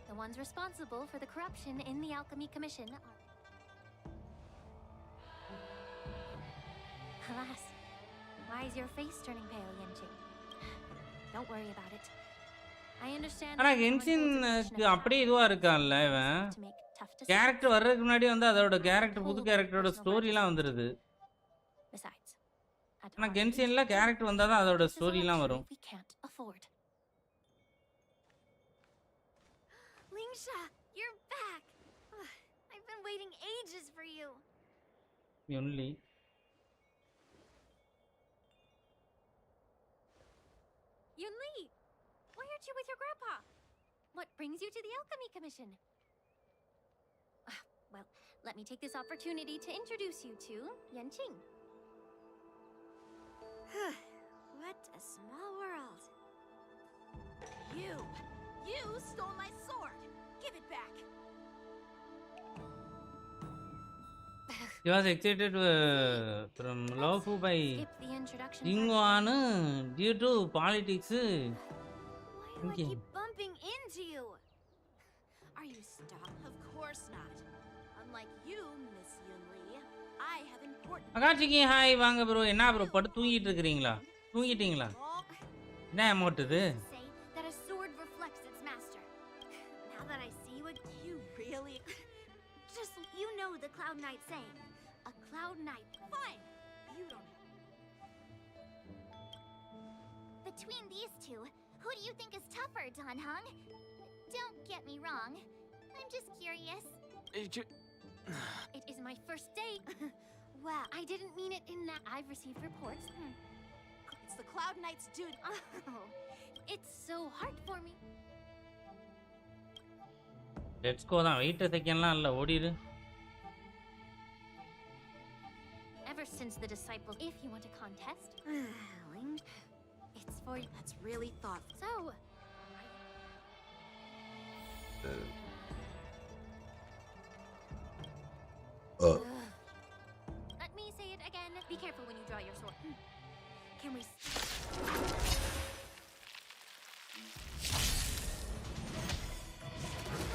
The ones responsible for the corruption in the Alchemy Commission are... Alas, Why is your face turning pale, Yanqing? Don't worry about it. I understand. ஆனா கென்ஷின்க்கு அப்படியே இதுவா இருக்கான்ல இவன். Character வர்றதுக்கு முன்னாடி வந்து அதோட character புது கேரக்டரோட ஸ்டோரிலாம் வந்துருது. ஆனா கென்ஷின்ல கேரக்டர் வந்தாதான் அதோட ஸ்டோரிலாம் வரும். Lingsha, you're back. I've been waiting ages for you. Only. Yunli, why aren't you with your grandpa? What brings you to the Alchemy Commission? Well, let me take this opportunity to introduce you to Yanqing. What a small world. You stole my sword. Give it back. He was excited from Lawfu by Jingwan due to politics. Why do I keep bumping into you? Are you stuck? Of course not. Unlike you, Miss Yunli, I have important. அகாட்சிக்கு hi வாங்க bro. என்ன bro படுத்து தூங்கிட்டு இருக்கீங்களா? தூங்கிட்டீங்களா? என்ன amount இது? That a sword reflects its master. Now that I see what you really just the Cloud Knight saying. A Cloud Knight. Fine. You don't know. Between these two, who do you think is tougher, Dan Heng? Don't get me wrong. I'm just curious. It is my first date. Well, I didn't mean it in that. I've received reports. It's the Cloud Knight's dude. Oh, it's so hard for me. Let's go தான். Wait செகண்ட்லாம் இல்ல ஓடிரு. Ever since the disciples, if you want a contest, it's for you. That's really thoughtful. So, let me say it again. Be careful when you draw your sword. Can we?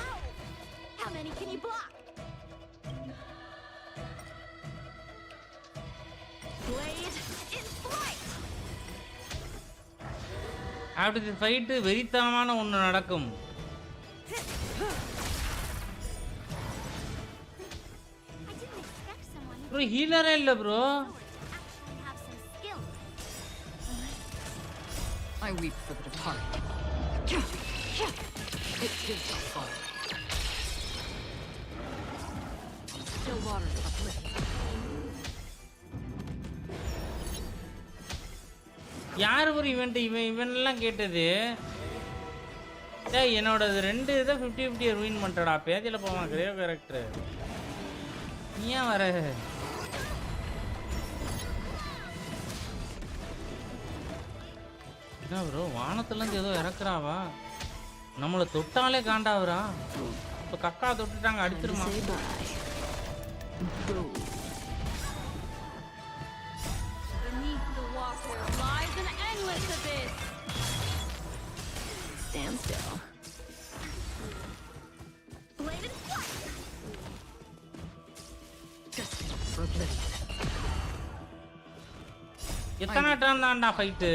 Ow! How many can you block? Blade in flight. After the fight, வெறித்தனமான ஒன்று நடக்கும். Bro, healer இல்ல bro. I weep for the departed. It gives a fall. Still waters uplifted. யார் ஒரு event இவன்லாம் கேட்டது? டேய் என்னோடது ரெண்டு இதை 50-50 ரூயின் பண்றடா. பேஜில போவான் கிரேவ் கேரக்டர். நீ ஏன் வர? என்ன ப்ரோ வானத்துல இருந்து ஏதோ இறக்குறாவா? நம்மள தொட்டாலே காண்டாவரா? இப்ப கக்கா தொட்டுட்டாங்க அடிச்சிருமா? Beneath the water lies an endless abyss. Stand still. Blade in flight. Destined for oblivion. எத்தனை டான் தான்டா ஃபைட்டு?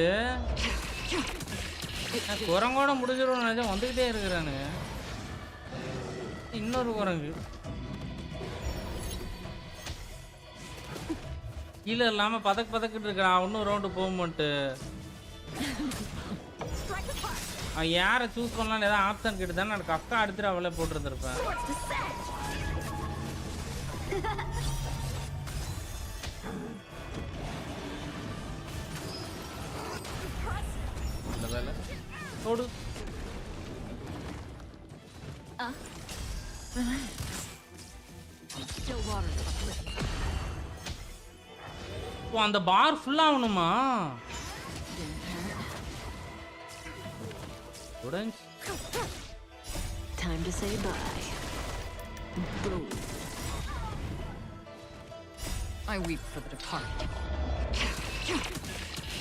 குரங்கோட முடிஞ்சிடும் நினைச்சா வந்துகிட்டே இருக்கிறானு. இன்னொரு குரங்கு கீழே இல்லாம பதக்கிட்டு இருக்கான். இன்னும் ரவுண்டு போகும்போட்டு யாரை சூஸ் பண்ணலான்னு ஏதாவது ஆப்ஷன் கேட்டுதான் நான் கக்கா அடிச்சுட்டு அவளே போட்டுருந்துருப்பேன். இந்த வேலை போடு. Still waters uplifted. ஓ அந்த பார் ஃபுல்லா ஆகணுமா? Time to say bye. Boom. I weep for the departed.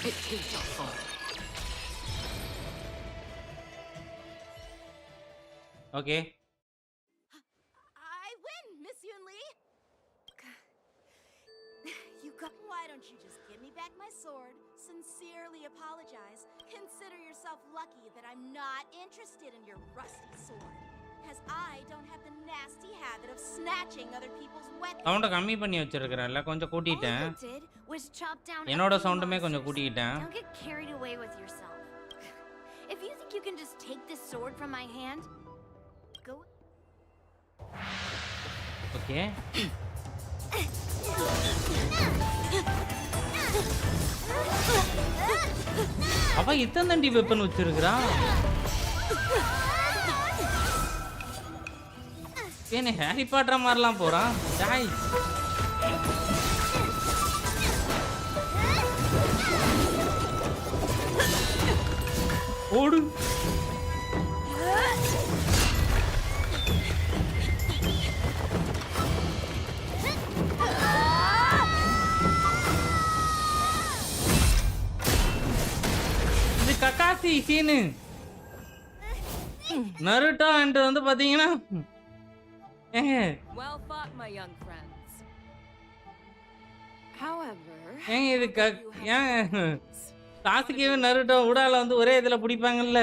It too shall fall. Okay. I win, Miss Yunli. You Why don't you just give me back my sword, sincerely apologize, consider yourself lucky that I'm not interested in your rusty sword, as I don't have the nasty habit of snatching other people's weapons. சவுண்ட கம்மி பண்ணி வச்சிருக்கறேன்ல கொஞ்சம் கூட்டிட்டேன். All you did was chop down என்னோட a few சவுண்டுமே கொஞ்சம் monsters. கூட்டிட்டேன். Don't get carried away with yourself. If you think you can just take this sword from my hand, go. Okay. அவ இத்தனை weapon வச்சிருக்கா. ஏனே ஹாரி பாட்டர் மாதிரிலாம் போறான். டாய். ஓடு. இது ககாசி சீனு. நருட்டோ அண்ட் வந்து பாத்தீங்கன்னா Well fought, my young friends. However, ஏங்க இது சாசுகேவே நருட்டோ உடால வந்து ஒரே இதுல பிடிப்பாங்கல்ல.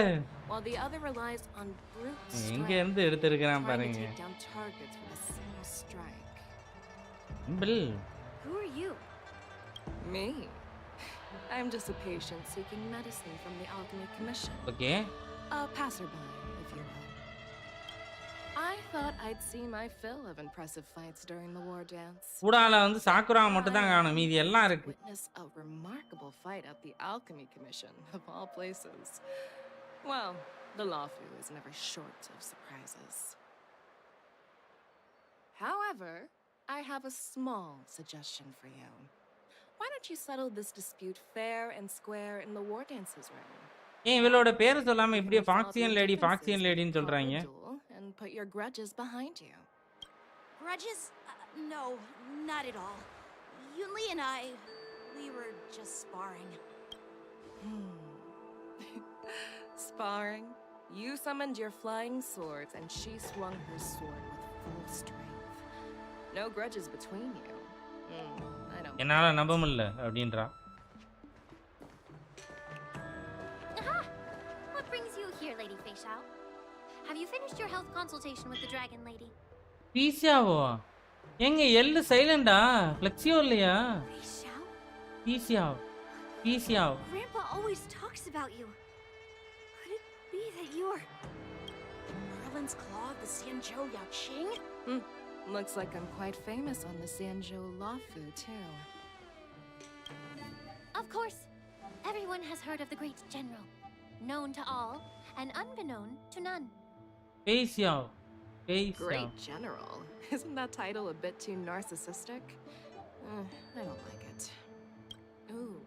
while the other relies on brute எங்க strength, இருந்து எடுத்துருக்கான் trying to பாருங்க. take down targets with a single strike. Bill. Who are you? Me? I'm just a patient seeking medicine from the Alchemy Commission. Okay. A passerby, if you will. I thought I'd see my fill of impressive fights during the war dance. உடால வந்து Sakura மட்டும் தான் காணோம், மீதி எல்லாம் இருக்கு. Witness a remarkable fight at the Alchemy Commission, of all places. Well, the Lawfu is never short of surprises. However, I have a small suggestion for you. Why don't you settle this dispute fair and square in the war dances room? ஏன் இவளோட பேரை சொல்லாம இப்படியே ஃபாக்சியன் லேடின்னு சொல்றாங்க. And put your grudges behind you. Grudges? No, not at all. Yunli and I, we were just sparring. Sparring? You summoned your flying swords and she swung her sword with full strength. No grudges between you. I don't. என்னால நம்ப முடியல அப்படின்றா. What brings you here, Lady Fei Xiao? Have you finished your health consultation with the dragon lady? பீசியாவோ? எங்க எல்லு சைலண்டா? ஃப்ளெக்சியோ இல்லையா? Fei Xiao? பீசியாவ். Grandpa always talks about you. Could it be that you're Merlin's Claw of the Xianzhou Yaoqing? Looks like I'm quite famous on the Xianzhou Lawfu, too. Of course. Everyone has heard of the great general, known to all and unbeknown to none. பீசியாவ். Great general. Isn't that title a bit too narcissistic? I don't like it. Ooh,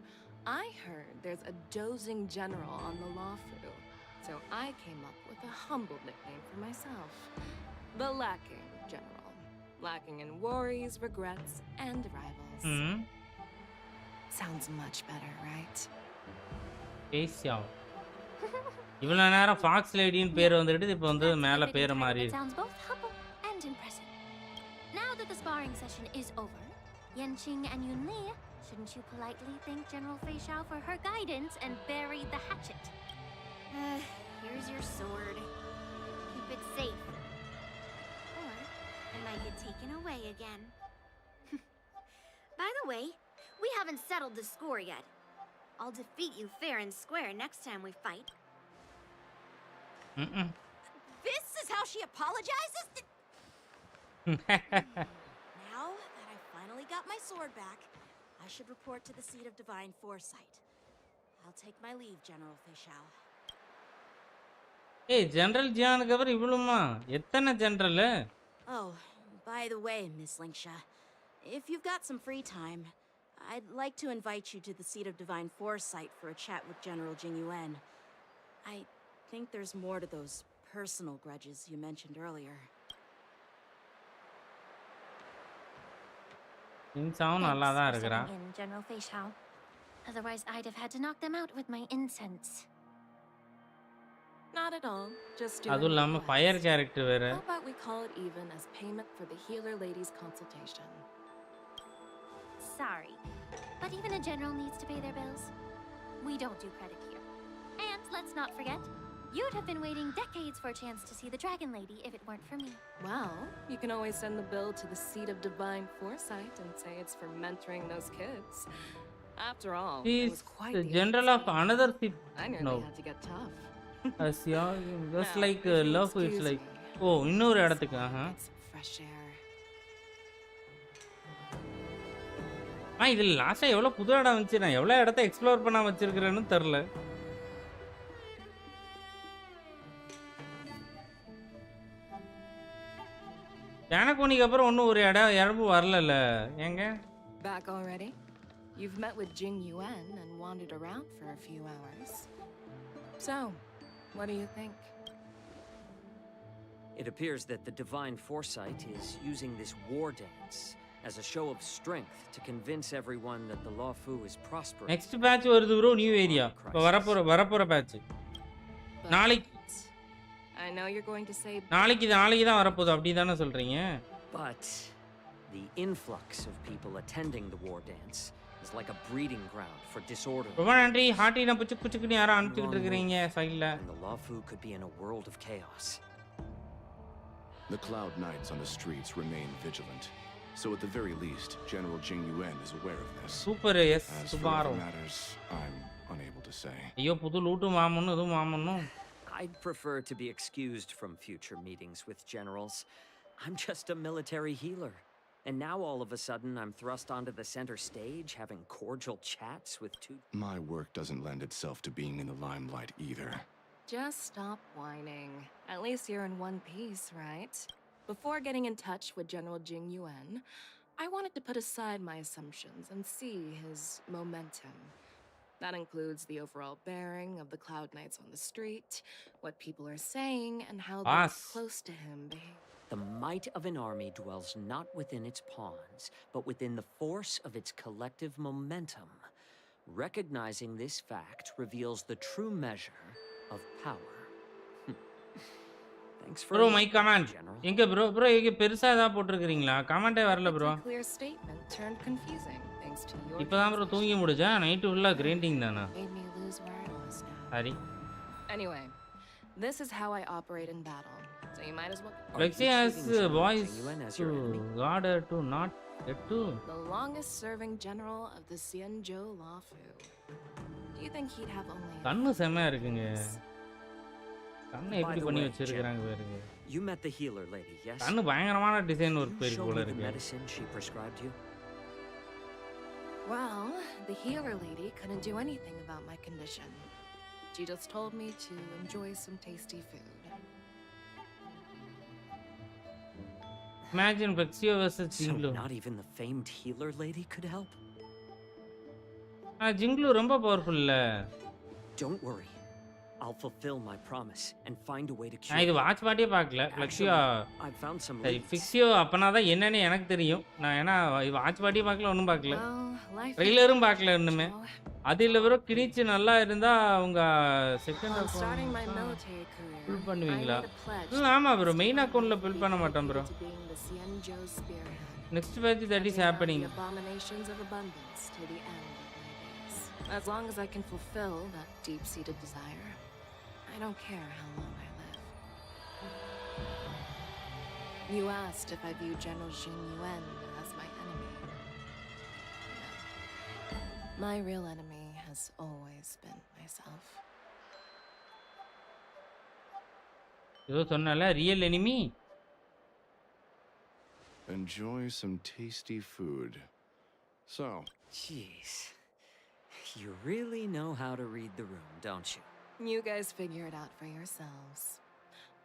I heard there's a dozing general on the Lawfu, so I came up with a humble nickname for myself. The Lacking General. Lacking in worries, regrets, and rivals. Sounds much better, right? பீசியாவ். இவ்வளவு நேரம் Fox லேடின்னு பேர் வந்துட்டு இப்போ வந்து மேல பேர் மாறி. Sounds both humble and impressive. Now that the sparring session is over, Yanqing and Yunli, shouldn't you politely thank General Fei Xiao for her guidance and bury the hatchet? Here's your sword. Keep it safe. Or it might get taken away again. By the way, we haven't settled the score yet. I'll defeat you fair and square next time we fight. This is how she apologizes? Now that I finally got my sword back, I should report to the seat of divine foresight. I'll take my leave, General Fei Xiao. ஏய் general ஜியானுக்கு அப்புறம் இவ்வளவுமா? எத்தனை general? Oh, by the way, Miss Lingsha, if you've got some free time, I'd like to invite you to the seat of divine foresight for a chat with General Jingyuan. I think there's more to those personal grudges you mentioned earlier. இன்சாவும் நல்லா தான் இருக்கறா. In General Fei Xiao. Otherwise I'd have had to knock them out with my incense. Not at all. Just do. அதுவும் இல்லாம fire character வேற. How about we call it even as payment for the healer lady's consultation? sorry, but even a general needs to pay their bills. We don't do credit here. And let's not forget, you'd have been waiting decades for a chance to see the Dragon Lady if it weren't for me. Well, you can always send the bill to the seat of divine foresight and say it's for mentoring those kids. After all, it was He's quite the the general of undertaking. another ship. I nearly No. had to get tough. As yeah, just Now, like if you'll love is excuse like. me, Oh, இன்னொரு இடத்துக்கு get some fresh air. இதில் லாஸ்ட்டாக எவ்வளோ புது இடம் வந்துச்சு. நான் எவ்வளோ இடத்த எக்ஸ்ப்ளோர் பண்ண வச்சிருக்கிறேன்னு தெரில. ஜானகோனிக்கு அப்புறம் ஒன்றும் ஒரு இடமும் வரல ஏங்க? Back already? You've met with Jing Yuan and wandered around for a few hours. So, what do you think? It appears that the divine foresight is using this war dance as a show of strength to convince everyone that the Luofu is prospering. Next patch வருது bro, new area. இப்போ வரப்போற batch நாளைக்கு. I know you're going to say நாளைக்கு தான் வரப்போகுது, அப்படி தானே சொல்றீங்க? But the influx of people attending the war dance is like a breeding ground for disorder. ரொம்ப நன்றி. ஹார்ட்டினா புச்சுக்குன்னு யாரும் அனுப்பிச்சிட்டு இருக்கீங்க சைடில். And the Luofu could be in a world of chaos. The Cloud Knights on the streets remain vigilant. So at the very least, General Jing Yuan is aware of this. Super, yes. As for other matters, I'm unable to say. ஐயோ, புது loot மாமன்னு இதுவும் மாமன்னும். I'd prefer to be excused from future meetings with generals. I'm just a military healer. And now all of a sudden I'm thrust onto the center stage having cordial chats with two... My work doesn't lend itself to being in the limelight either. Just stop whining. At least you're in one piece, right? Before getting in touch with General Jing Yuan, I wanted to put aside my assumptions and see his momentum. That includes the overall bearing of the Cloud Knights on the street, what people are saying, and how those close to him behave. The might of an army dwells not within its pawns, but within the force of its collective momentum. Recognizing this fact reveals the true measure of power. Thanks for bro my comment எங்க bro எங்க பெருசா ஏதாவது போட்டுருக்கீங்களா? கமெண்டே வரல bro. Clear statement turned confusing thanks to your... இப்பதான் bro தூங்கி முடிச்சா. Night ஃபுல்லா grinding தானா? Made me lose where I was now. சரி. Anyway, this is how I operate in battle. So you might as well... Lexi has voice to order to not get to... The longest serving general of the Xianzhou Luofu. Do you think he'd have only... கண்ணு செமையா இருக்குங்க. கண்ணு எப்படி பண்ணி வச்சிருக்காங்க பாருங்க. You met the healer lady, yes? கண்ணு பயங்கரமான டிசைன் ஒர்க் போயிருக்கு போல இருக்கு. Medicine she prescribed you? Well, the healer lady couldn't do anything about my condition. She just told me to enjoy some tasty food. Imagine Vexio versus Jinglu. So not even the famed healer lady could help? Jinglu ரொம்ப பவர்ஃபுல்ல. Don't worry. I'll fulfill my promise and find a way to cure. நான் இது watch பாட்டியே பார்க்கல. ஃப்ளெக்ஸியோ சரி ஃபிக்ஸியோ அப்பனா தான் என்னன்னு எனக்கு தெரியும். நான் ஏன்னா வாட்ச் பாட்டியே பார்க்கல, ஒன்றும் பார்க்கல, ட்ரெய்லரும் பார்க்கல இன்னுமே. அது இல்லை வெறும் கிழிச்சு நல்லா இருந்தா அவங்க செகண்ட் அக்கௌண்ட் ஃபில் பண்ணுவீங்களா? ஆமாம் ப்ரோ, மெயின் அக்கௌண்ட்டில் ஃபில் பண்ண மாட்டேன் bro. Next patch that is happening. As long as I can fulfill that deep-seated desire, I don't care how long I live. You asked if I view General Jing Yuan as my enemy. No. My real enemy has always been myself. ஏதோ சொன்னல real enemy. Enjoy some tasty food. So, jeez. You really know how to read the room, don't you? You guys figure it out for yourselves.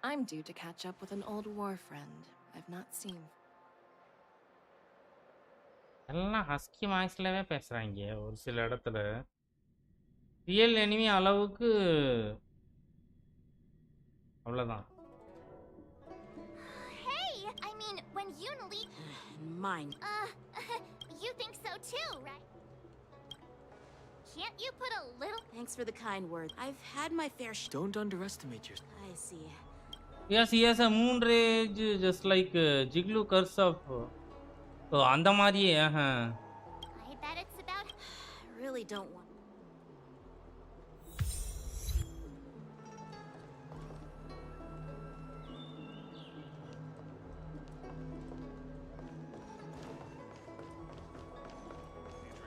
I'm due to catch up with an old war friend I've not seen. எல்லாம் husky வாய்ஸ்லவே பேசுறாங்க ஒரு சில இடத்துல. Real enemy அளவுக்கு அவ்வளவுதான். Hey, I mean when Unili... Mine. You think so too, right? Can't you put a little... Thanks for the kind word. I've had my fair share. Don't underestimate yourself. I see. Yes, he has a moon rage just like Jiglu curse of... So, அந்த மாதிரியே I really don't want.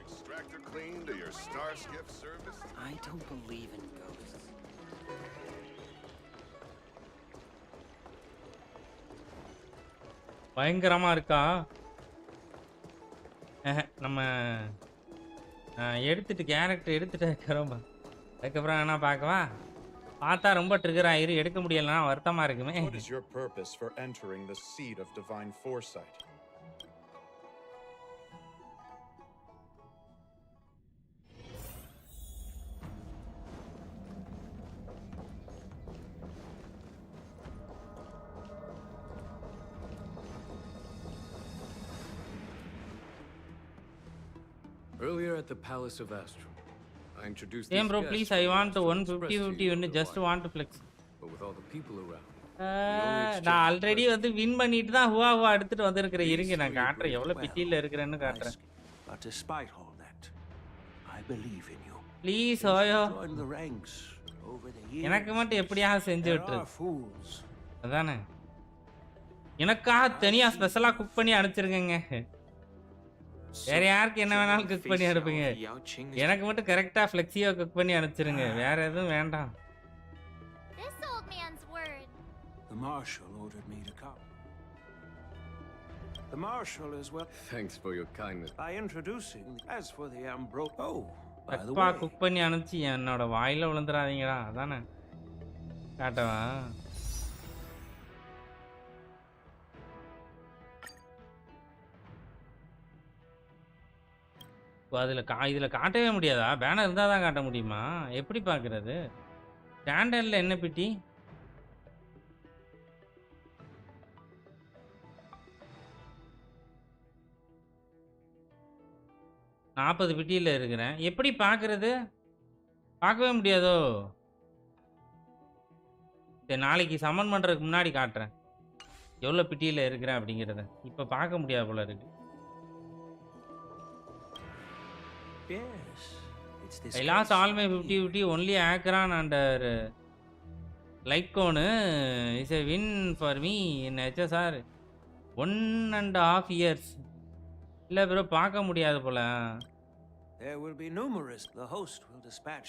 Extractor clean to your star skiff service? I don't believe in ghosts. பயங்கரமா இருக்கா? நம்ம எடுத்துட்டு character எடுத்துட்டு இருக்கிறோம். அதுக்கப்புறம் என்ன பார்க்கவா? பார்த்தா ரொம்ப ட்ரிகர் ஆயிரு, எடுக்க முடியலன்னா வருத்தமா இருக்குமே. What is your purpose for entering the seat of divine foresight? Earlier at the Palace of Astral, I introduced Same these bro, guests please, for I the want to Astral 150 only, just want to flex. But with all the people around, நான் already வந்து win பண்ணிட்டு தான் Hua எடுத்துட்டு வந்திருக்கிறேன். இருங்க நான் காட்டுறேன் எவ்வளவு பிட்டில இருக்கிறேன்னு காட்டுறேன். But despite all that, I believe in you. Please OYO. Join the ranks over the years. எனக்கு மட்டும் எப்படியா செஞ்சு விட்டுரு. அதானே. எனக்காக தனியா ஸ்பெஷலா குக் பண்ணி அனுப்பிச்சிருக்கேங்க. வேற யாருக்கு என்ன வேணாலும் குக் பண்ணி அனுப்புங்க. எனக்கு மட்டும் கரெக்டா ஃப்ளெக்ஸியா குக் பண்ணி அனுப்பிச்சிருங்க. வேற எதுவும் வேண்டாம். This old man's word. The marshal ordered me to come. The marshal as well. Thanks for your kindness. By introducing, as for the Ambro. By the அப்பா way, குக் பண்ணி அனுப்பிச்சு என்னோட வாயில விழுந்துறாதீங்கடா. அதானே. காட்டவா? இதில் காட்டவே முடியாதா? பேனர் இருந்தால் தான் காட்ட முடியுமா? எப்படி பார்க்குறது? ஸ்டாண்டர்டில் என்ன பிட்டி? நாற்பது பிட்டியில் இருக்கிறேன். எப்படி பார்க்குறது? பார்க்கவே முடியாதோ? சரி, நாளைக்கு சம்மன் பண்ணுறதுக்கு முன்னாடி காட்டுறேன் எவ்வளோ பிட்டியில் இருக்கிறேன் அப்படிங்கிறத. இப்போ பார்க்க முடியாது போல இருக்கு. yes, it's this. I lost all my 50-50 only Akron under Litecoin is a win for me in HSR 1.5 years. இல்ல ப்ரோ பார்க்க முடியாது போல. There will be numerous. The host will dispatch.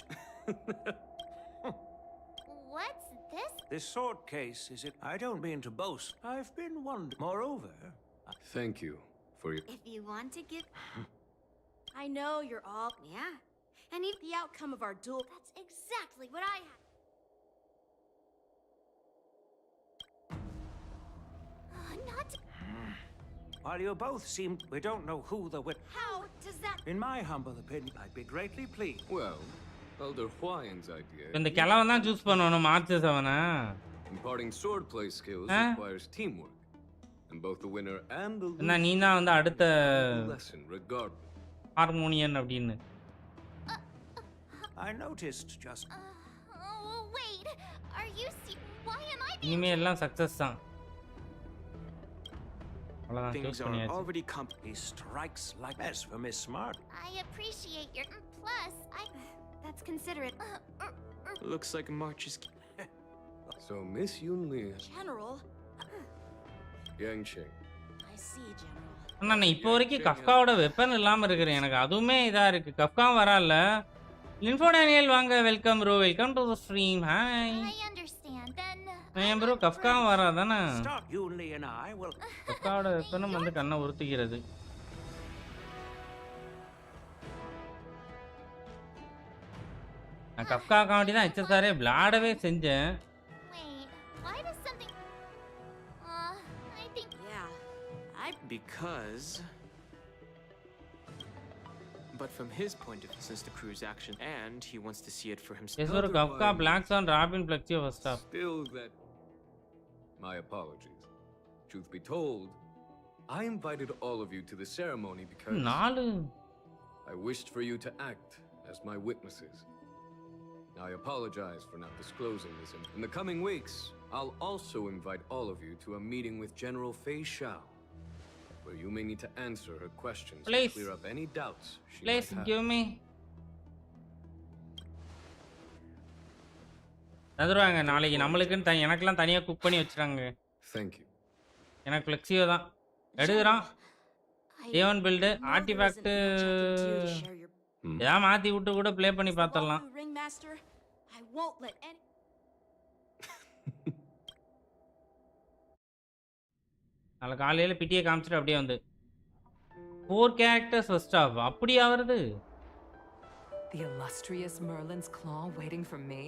What's this? This sword case is it? I don't mean to boast. I've been wondering. Moreover, Thank you for your. If you want to give. I know you're all. Yeah. And if the outcome of our duel. That's exactly what I had. Not. While you both seem, we don't know who the wit. How does that? In my humble opinion, I'd be greatly pleased. Well, Elder Huayan's idea. இந்த கிழவன் தான் choose பண்ணணும் March 7. Imparting swordplay skills requires teamwork, and both the winner and the loser. நீ தான் வந்து அடுத்த lesson regardless. ஹார்மோனியன் அப்படின்னு. I noticed just. Wait. Are you why am I being? இனிமே எல்லாம் சக்சஸ் தான். அவ்வளவுதான் Things சூஸ் are பண்ணியாச்சு. already He strikes like this for Miss Smart. I appreciate your. Plus, that's considerate. looks like March is. So Miss Yunli. General. Yangqing. I see, General. அண்ணா நான் இப்போ வரைக்கும் கஃப்காவோட weapon இல்லாமல் இருக்கிறேன். எனக்கு அதுவுமே இதாக இருக்குது. கஃப்கா வரல. இன்ஃபோ டேனியல் வாங்க. Welcome bro, welcome to the stream. Hi. I understand. Then. ஏன் ப்ரோ கஃப்கா வராதானே? Stop, Yunli and I will. கஃப்காவோட வெப்பனும் வந்து கண்ணை உறுத்துகிறது. நான் கஃப்கா காமெடி தான் HSRே விளையாடவே செஞ்சேன். Wait. Why does something? I think. Yeah. Because. But from his point of view, since the crew's action, and he wants to see it for himself. Yes, bro. Kafka, Black Sun, Robin, Flexio first up. Still that. My apologies. Truth be told, I invited all of you to the ceremony because I wished for you to act as my witnesses. I apologize for not disclosing this. In the coming weeks, I'll also invite all of you to a meeting with General Fei Xiao, where you may need to answer her questions and clear up any doubts she might have. Give me. தந்துருவாங்க நாளைக்கு நம்மளுக்குன்னு எனக்கெல்லாம் தனியாக cook பண்ணி வச்சுறாங்க. Thank you. எனக்கு ஃப்ளெக்ஸியோ தான் எடுக்கிறான். A1 build artifact ஏதாவது மாற்றி விட்டு கூட ப்ளே பண்ணி பார்த்துடலாம். நாளை காலையில் பிட்டியை காமிச்சிட்டு அப்படியே வந்து 4 characters first half அப்படியா வருது? The illustrious Merlin's claw waiting for me,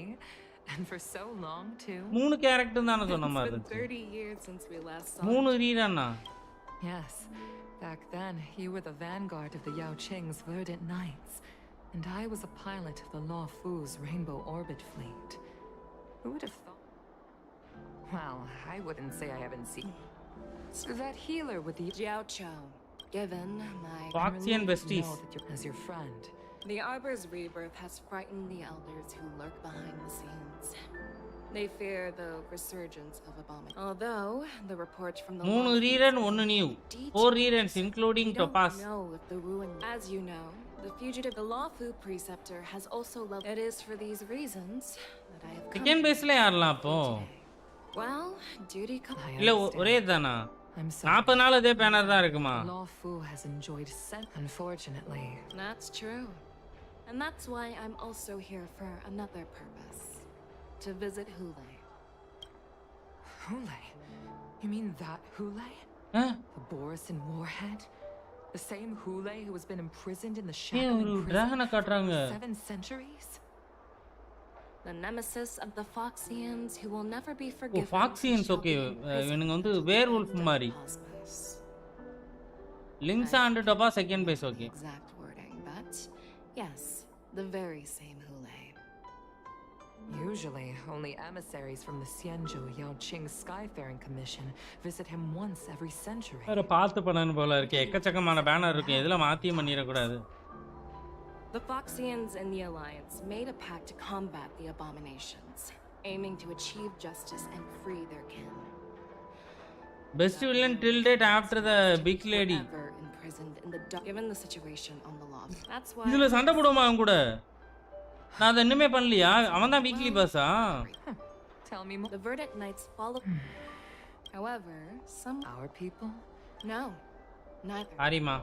and for so long too. 3 character தான சொன்ன மாதிரி It's been 30 years since we last saw. 3 ரீரன்னா? Yes. Back then, you were the vanguard of the Yao Qing's Verdant Knights, and I was a pilot of the Law Fu's Rainbow Orbit fleet. Who would have thought? Well, I wouldn't say I haven't seen. So that healer with the Jiao Chou, given my Foxy and besties. know that you're as your friend. The Arbor's rebirth has frightened the elders who lurk behind the scenes. They fear the resurgence of abomination. Although the reports from the 3 rerun 1 new 4 reruns including Topaz. know if the ruin. As you know, the fugitive, the Lawfu preceptor, has also left. It is for these reasons that I have come. Second base la yaarla appo? Well, duty comes. இல்ல ஒரே தானா? 40 நாள் அதே banner தான் இருக்குமா? Law Fu has enjoyed unfortunately. That's true. And that's why I'm also here for another purpose. To visit Humbly. Humbly? You mean that Humbly? Huh? The Borisin warhead? The same Humbly who has been imprisoned in the shackling prison for 7 centuries? The nemesis of the Foxians who will never be forgiven. Oh, Foxians okay. இவனுங்க வந்து werewolf மாதிரி. Links and Topaz second base okay. Exact wording, but yes, the very same Humbly. Usually, only emissaries from the Xianzhou Yao Qing Skyfaring Commission visit him once every century. வேற பார்த்து பண்ணனும் போல இருக்கு. எக்கச்சக்கமான banner இருக்கு. இதெல்லாம் மாத்தி பண்ணிர கூடாது. The Foxians and the Alliance made a pact to combat the abominations, aiming to achieve justice and free their kin. Best villain till date after the big lady. Imprisoned in the given the situation on the law. That's why. இதுல சண்டை போடுமா அவன் கூட? நான் அத இன்னுமே பண்ணலையா? அவன் தான் weekly Fazl? Tell me more. The Verdant Knights follow. However, some our people? No, neither. ஆரிமா.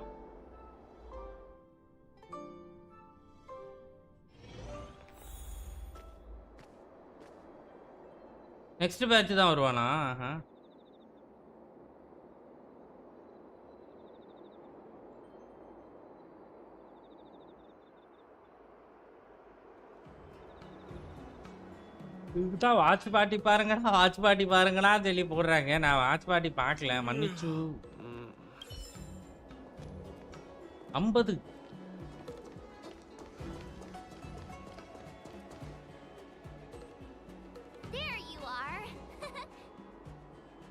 நெக்ஸ்ட் பேட்ச் தான் வருவானா? இதுதான் வாட்ச் பார்ட்டி பாருங்கடா வாட்ச் பார்ட்டி பாருங்கடா சொல்லி போடுறாங்க. நான் வாட்ச் பார்ட்டி பார்க்கல மன்னிச்சு. 50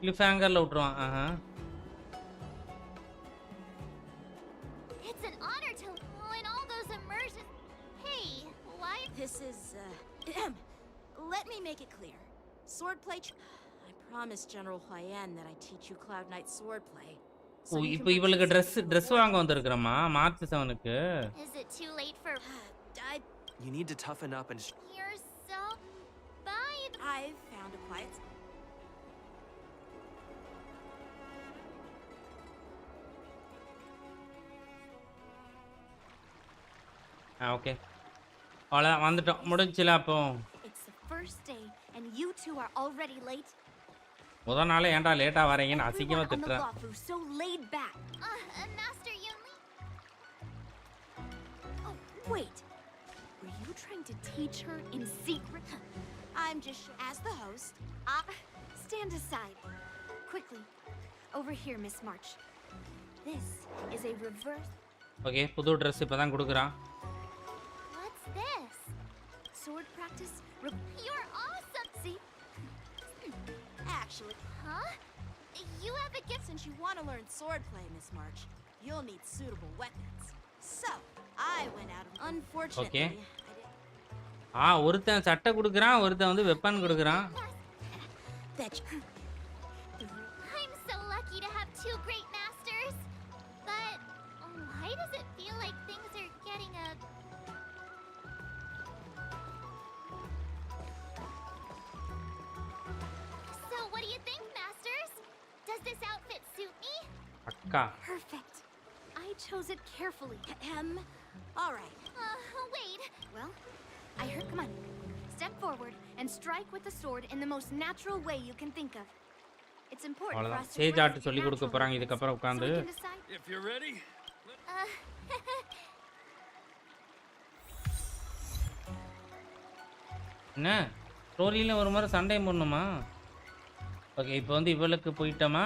கிளிஃப் ஹேங்கர்ல விட்டுருவான். It's an honor to in all those immersions. Hey, why? This is let me make it clear. Swordplay. I promised General Huayan that I teach you Cloud Knight swordplay. ஓ இப்போ இவளுக்கு Dress வாங்க வந்திருக்கறமா March 7க்கு. Is it too late for You need to toughen up and You're so bye. I've found a quiet okay அவ்வளோ வந்துட்டோம் முடிஞ்சில அப்போ. It's the first day and you two are already late. முதல் நாளே ஏன்டா லேட்டா வரீங்கன்னு அசிங்கமா திட்டுறேன். So laid back. Master Yunli. Oh, wait. Were you trying to teach her in secret? I'm just as the host. Stand aside. Quickly. Over here, Miss March. This is a reverse. Okay புது Dress இப்பதான் கொடுக்குறான். What's this? Sword practice. You're awesome. See? Actually, huh? You have a gift. Since you want to learn swordplay, Miss March, you'll need suitable weapons. So, I went out of unfortunately. Okay. ஒருத்தன் சட்டை கொடுக்குறான் ஒருத்தன் வந்து weapon கொடுக்குறான். I'm so lucky to have two great masters. But why does it feel like things are getting a அக்கா. Perfect. I chose it carefully. All right. Wait. Well, I heard. Come on. Step forward and strike with the sword in the most natural way you can think of. It's important for அவ்வளவுதான். us to Sage grasp art சொல்லி your கொடுக்க natural போறாங்க movements இதுக்கு அப்புறம் so உட்கார்ந்து. we can decide. If you're ready. என்ன ஸ்டோரியில ஒரு முறை சண்டை போடணுமா? ஓகே இப்போ வந்து இவளுக்கு போயிட்டோமா?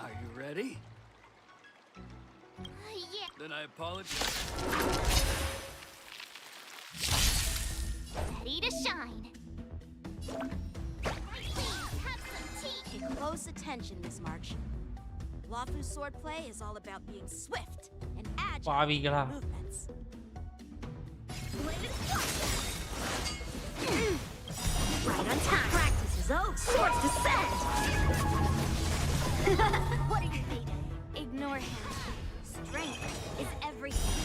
Are you ready? Yeah. Then I apologize. Ready to shine. Please have some tea. Pay close attention, Miss March. Lawfu's swordplay is all about being swift and agile பாவிகளா. in movements. Right on time. Practice is over. Swords descend. What did you think? Ignore him. Strength is everything.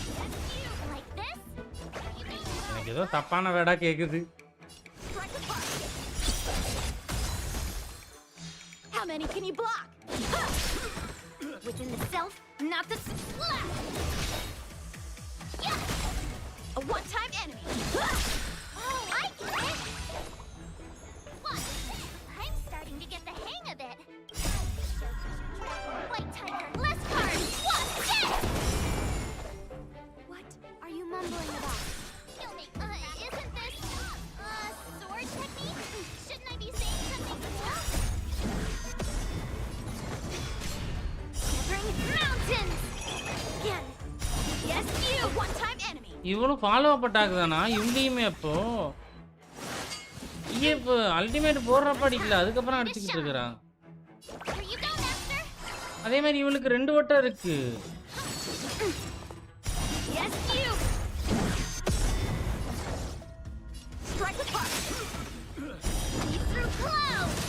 Like this? எனக்கு ஏதோ தப்பான வேடா கேக்குது. How many can you block? Within the self, not the slap. A one-time enemy. Oh, I get it. What? I'm starting to get the hang of it. White tiger, less cards. What? Yes! What are you mumbling about? You'll make. Isn't this sword technique? Shouldn't I be saying something else? Bring mountains. Again. Yes, you. A one-time enemy. இவனும் follow up attack தானா இவங்கேயுமே? அப்போ இப்போ ultimate போடுறப்ப அடிக்கல அதுக்கப்புறம் அடிச்சுக்கிட்டு இருக்கிறான். அதே மாதிரி இவளுக்கு 2 வட்டம் இருக்கு. Yes, you. Strike apart. See through clouds.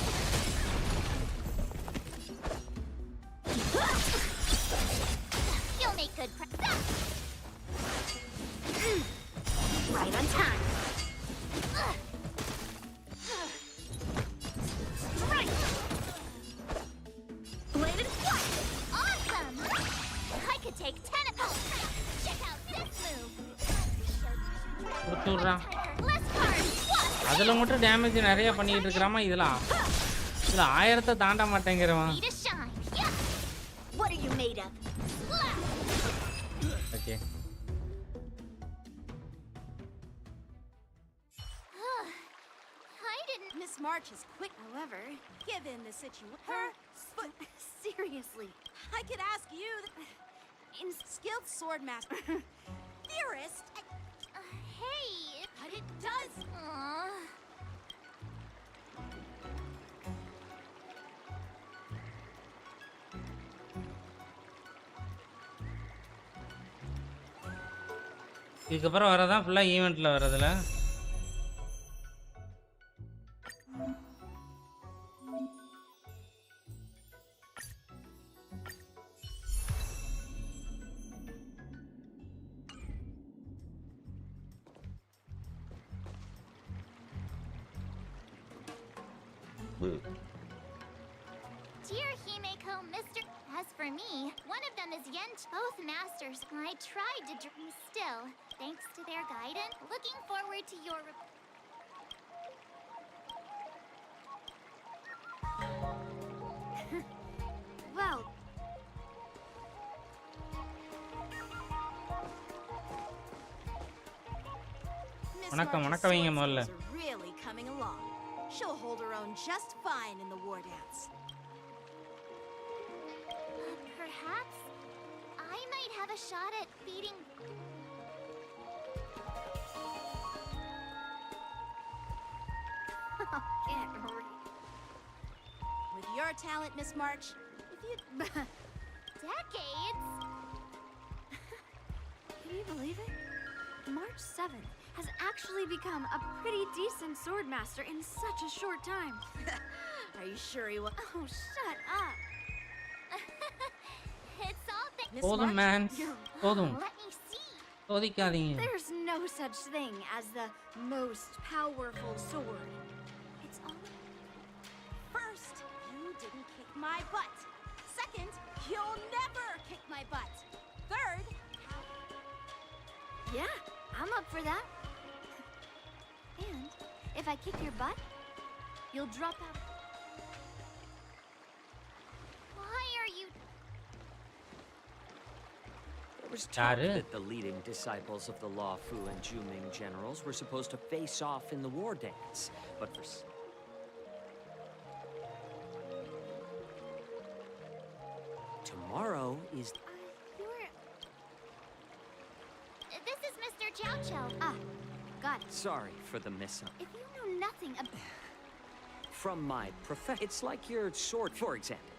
You'll make good practice. Right on time. Right. Bladed flight. Awesome. I could take 10 of those. Check out this move. கொடுத்துடுறான். Less cards. What? அதுல மட்டும் டேமேஜ் நிறைய பண்ணிட்டு இருக்கறாமா. இதுல 1000 தாண்ட மாட்டேங்கிறவன். Need to shine. Yeah. What are you made of? Okay. I didn't. Miss March is quick. However, Given the situation. but seriously, I could ask you. In skilled swordmaster. Theorist. Hey. But it does. இதுக்கப்புறம் வரதான் ஃபுல்லா ஈவெண்ட்ல வரதுல. Dear Himeko, Mr. As for me, one of them is Yent. Both masters. I tried to dream still. Thanks to their guidance. Looking forward to your well, Miss வணக்கம் March's வணக்கம் வைங்க sword முதல்ல. skills are really coming along. She'll hold her own just fine in the war dance. perhaps I might have a shot at beating. can't read. With your talent, Miss March, if you Decades? Can you believe it? March 7th has actually become a pretty decent swordmaster in such a short time. Are you sure he will? Oh, shut up. It's all Miss போதும் March, man போதும். Let me see. சோதிக்காதீங்க. There's no such thing as the most powerful sword. It's all First, you didn't kick my butt. Second, my butt. Third, Yeah, I'm up for that. And if I kick your butt, you'll drop out. Why are you... It was talk that the leading disciples of the Law Fu and Juming generals were supposed to face off in the war dance, but for... Tomorrow is... This is Mr. Chow Chow. Ah, got it. Sorry for the mishap. If you know nothing about... From my profession, it's like your sword, for example.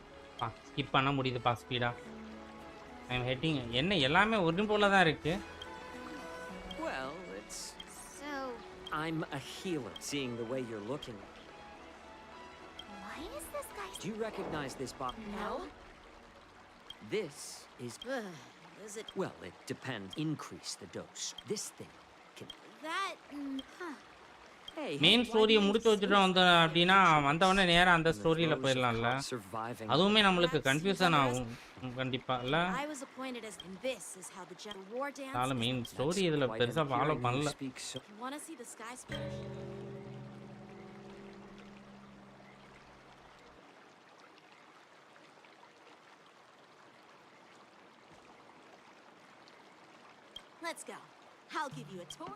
Skip பண்ண முடியுதுப்பா speedo. I'm heading. என்ன எல்லாமே ஒண்ணு போல தான் இருக்கு. Well, it's... So... I'm a healer, seeing the way you're looking. Why is this guy... Do you recognize this box? No. This is... Is it... Well, it depends. Increase the dose. This thing can... That... huh. Main ஸ்டோரியை முடிச்சு வச்சுட்டோம் வந்து அப்படின்னா வந்தவொடனே நேரா அந்த ஸ்டோரியில போயிடலாம்ல. அதுவுமே நம்மளுக்கு கன்ஃபியூஷன் ஆகும் கண்டிப்பா இல்ல. அதனால மெயின் ஸ்டோரி இதுல பெருசா ஃபாலோ பண்ணல. Let's go. I'll give you a tour.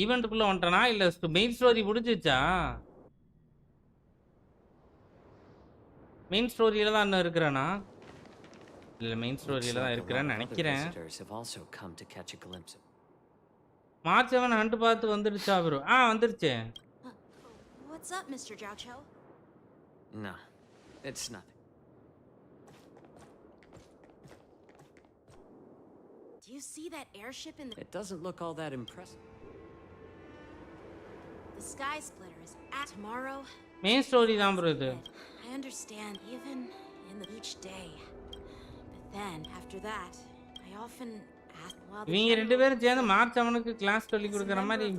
ஈவென்ட்க்குள்ள வந்துட்டனா இல்ல மெயின் ஸ்டோரி முடிஞ்சிச்சா? மெயின் ஸ்டோரியில தான் இன்னும் இருக்கறானா? இல்ல மெயின் ஸ்டோரியில தான் இருக்கறேன்னு நினைக்கிறேன். மார்ச் 7 ஹண்ட் பார்த்து வந்துருச்சா ப்ரோ? வந்துருச்சு. What's up, Mr. Jiaoqiu? No. It's nothing. Do you see that airship in the... It doesn't look all that impressive. The sky splitter is at tomorrow. Main story தான் bro இது. I understand even in the each day. But then after that, I often ask while இவங்க ரெண்டு பேரும் சேர்ந்து March 7க்கு class சொல்லி கொடுக்கற மாதிரி.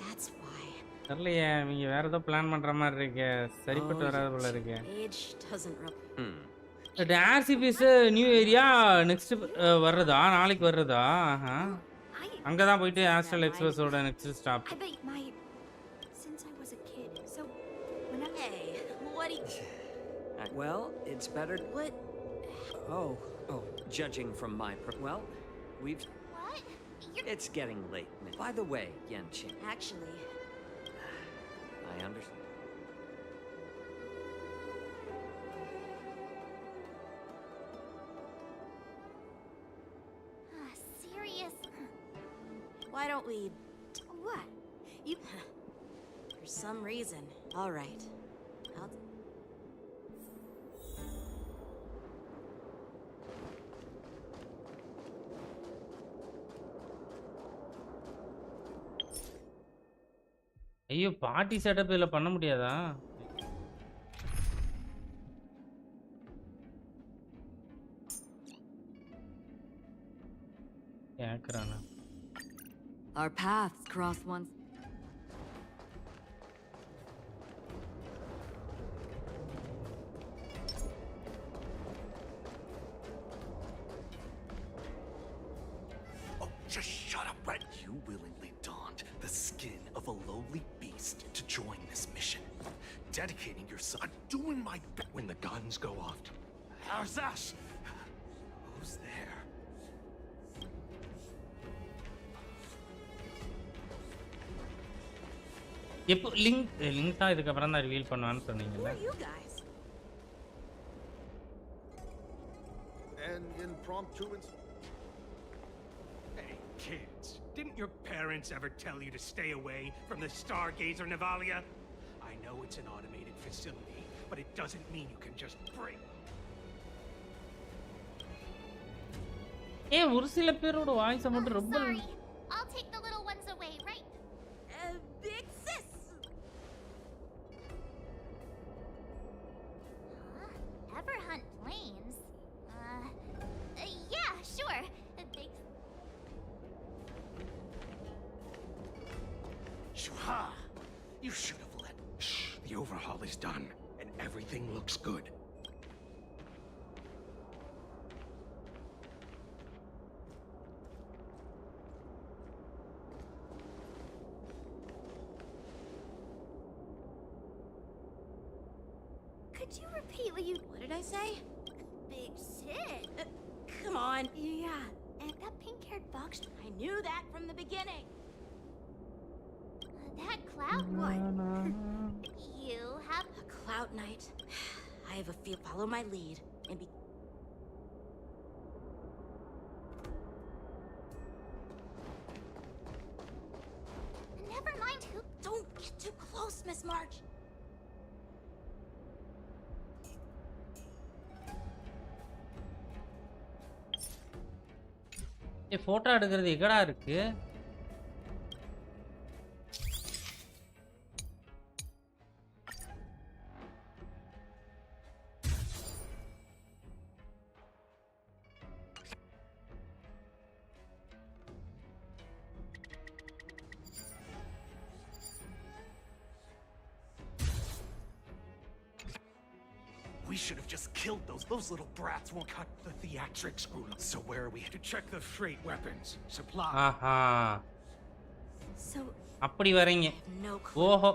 That's why. தெரியலையே நீங்க வேற ஏதோ பிளான் பண்ற மாதிரி இருக்கு. சரிப்பட்டு வராத போல இருக்கு. Age doesn't The RCP's new area next வர்றதா? நாளைக்கு வர்றதா? அங்க தான் போயிட்டு ஆஸ்ட்ரல் எக்ஸ்பிரஸோட next stop. I bet my since I was a kid. So when I what do you... Well, it's better. What? Oh, judging from my well, we've... What? It's getting late. By the way, Yanqing. Actually... I understand. Serious? Why don't we... What? You... For some reason. All right. I'll... ஐயோ party setup இதல பண்ண முடியாதா? கேக்குறானா? Our paths cross once. Oh, just shut up, Red. You willingly donned the skin of a lowly beast to join this mission. Dedicating yourself. I'm doing my best when the guns go off. How's that? Who's there? எப்போ link தான் இதுக்கு அப்புறம் தான் reveal பண்ணுவான்னு சொன்னீங்கல்ல. An impromptu Hey, kids. Didn't your parents ever tell you to stay away from the Stargazer Navalia? I know it's an automated facility, but it doesn't mean you can just break. ஒரு சில பேரோட voice மட்டும் ரொம்ப Sorry. I'll take the little ones away, right? Big sis. Ever hunt planes? Yeah, sure. Thanks. You should have let... Shh, the overhaul is done, and everything looks good. Could you repeat what you... What did I say? Big Sid. Come on. Yeah, and that pink-haired fox... I knew that from the beginning. That cloud one. You have... A cloud knight. I have a feel. Follow my lead and be... Never mind who... Don't get too close, Miss March. Photo எடுக்கிறது எங்கடா இருக்கு? We should have just killed those. Those little brats won't cut the theatrics. So where are we? To check the freight weapons, supply. Aha. So அப்படி வரீங்க. no clue. ஓஹோ.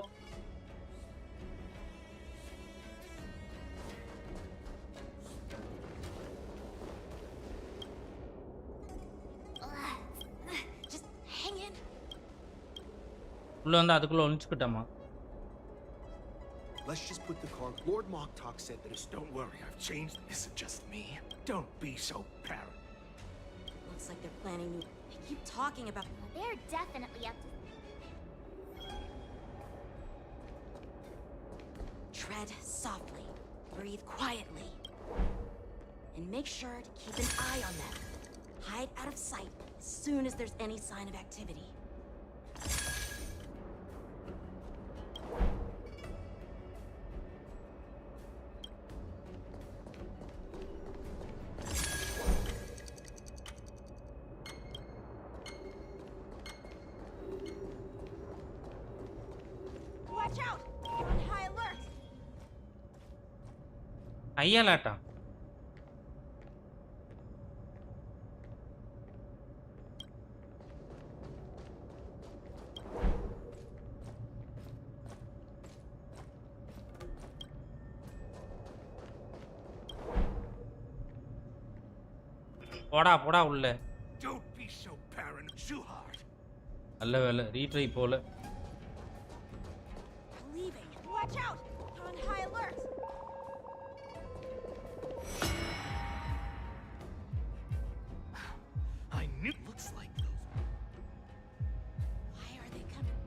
Just hang in. உள்ள வந்து அதுக்குள்ள ஒளிஞ்சுக்கிட்டமா. Let's just put the car. Lord Mocktalk said that it's... Don't worry, I've changed. Is it just me? Don't be so paranoid. Looks like they're planning new... They keep talking about... They're definitely up to... Tread softly. Breathe quietly. And make sure to keep an eye on them. Hide out of sight as soon as there's any sign of activity. Watch out! You're on high alert! ஐயாலாட்டா. போடா போடா உள்ள. Don't be so paranoid. Too hard. நல்ல வேலை retry போல. Leaving. Watch out! You're on high alert! I knew. Looks like those. Why are they coming?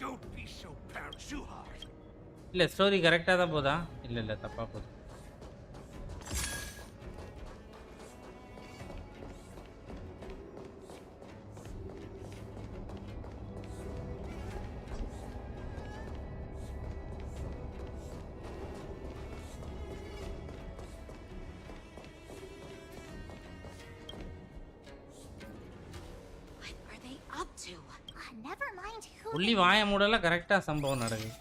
Don't be so paranoid. Too hard. இல்ல story கரெக்ட்டா தான் போதா? இல்ல இல்ல தப்பா போகுது. What are they up to? Never mind who... புள்ளி வாய மூடல கரெக்ட்டா சம்பவம் நடக்குது.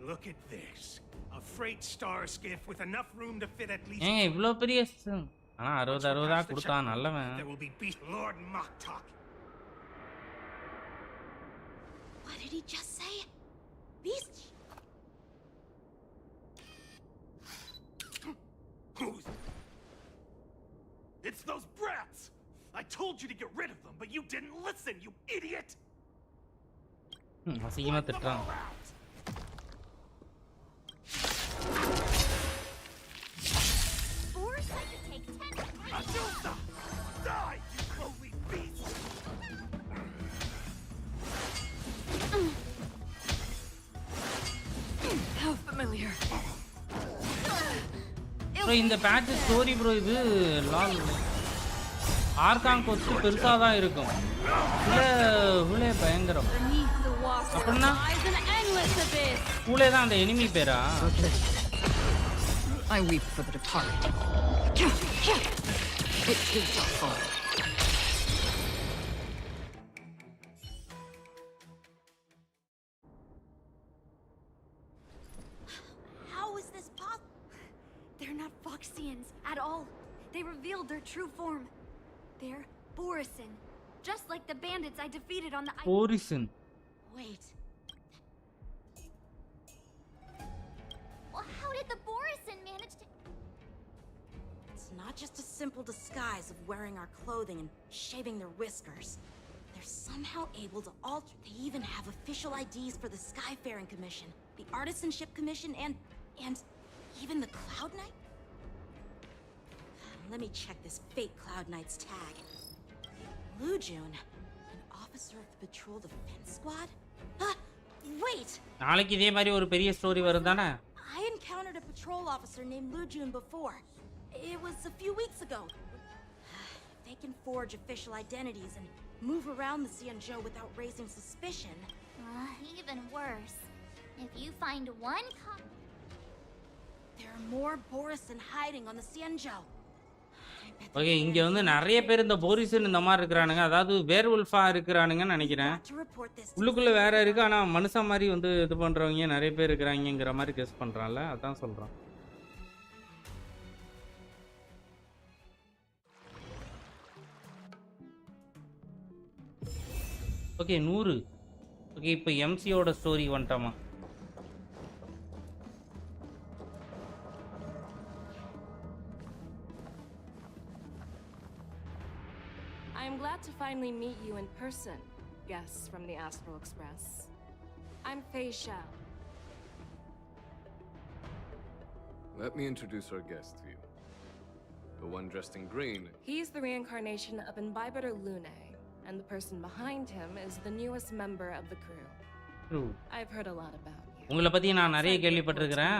Look at this. A freight star skiff with enough room to fit at least... ஏங்க இவ்ளோ பெரிய ஆனா 60 கொடுத்தான் நல்லவன். There will be beast Lord Mocktalk. What did he just say? Beast? Who's... It's those brats! I told you to get rid of them, but you didn't listen, you idiot! அசிங்கமா திட்டுறான். Foresight to take 10... Adusa! Die, you lowly beast! How familiar. Bro இந்த batch story bro இது லால். ஆர்காங் கொத்து பெருசா தான் இருக்கும். ஹுலே பயங்கரம். அப்படின்னா ஹுலே தான் அந்த எனிமி பேரா? I weep for the departed. It too shall fall. How is this possible? They're not Foxians at all. They revealed their true form. They're Borisin, just like the bandits I defeated on the ice. Borisin. Wait. Well, how did the Borisin manage to... It's not just a simple disguise of wearing our clothing and shaving their whiskers. They're somehow able to alter... They even have official IDs for the Skyfaring Commission, the Artisanship Commission, and even the Cloud Knight? Let me check this fake Cloud Knight's tag. Lujun, an officer of the Patrol Defense Squad? Wait! நாளைக்கு இதே மாதிரி ஒரு பெரிய story வரும் தானே? I encountered a patrol officer named Lujun before. It was a few weeks ago. They can forge official identities and move around the Xianzhou without raising suspicion. Even worse. If you find one There are more Borisin hiding on the Xianzhou. Okay, இங்க வந்து நிறைய பேர் இந்த போரிசன் இந்த மாதிரி இருக்கிறானுங்க. அதாவது வேர்வுல்ஃபா இருக்கிறானுங்கன்னு நினைக்கிறேன். உள்ளுக்குள்ள வேற இருக்கு, ஆனா மனுஷன் மாதிரி வந்து இது பண்றவங்க நிறைய பேர் இருக்கிறாங்கங்கிற மாதிரி கெஸ் பண்றான்ல, அதான் சொல்றான். ஓகே 100. ஓகே, இப்போ எம்சியோட story வந்துட்டாமா? I'm glad to finally meet you in person, guests from the Astral Express. I'm Fei Xiao. Let me introduce our guest to you. The one dressed in green. He's the reincarnation of Imbibiter Lune, and the person behind him is the newest member of the crew. True. I've heard a lot about you. உங்களை பத்தி நான் நிறைய கேள்விப்பட்டிருக்கிறேன்.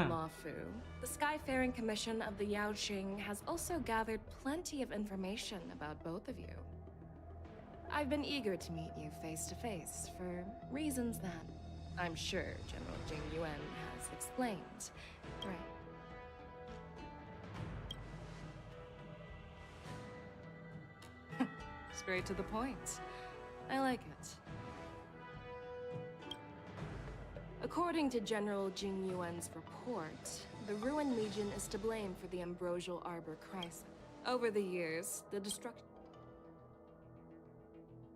The Skyfaring Commission of the Yaoqing has also gathered plenty of information about both of you. I've been eager to meet you face to face for reasons that I'm sure General Jing Yuan has explained. Right. Straight to the point. I like it. According to General Jing Yuan's report, the Ruin Legion is to blame for the Ambrosial Arbor crisis. Over the years,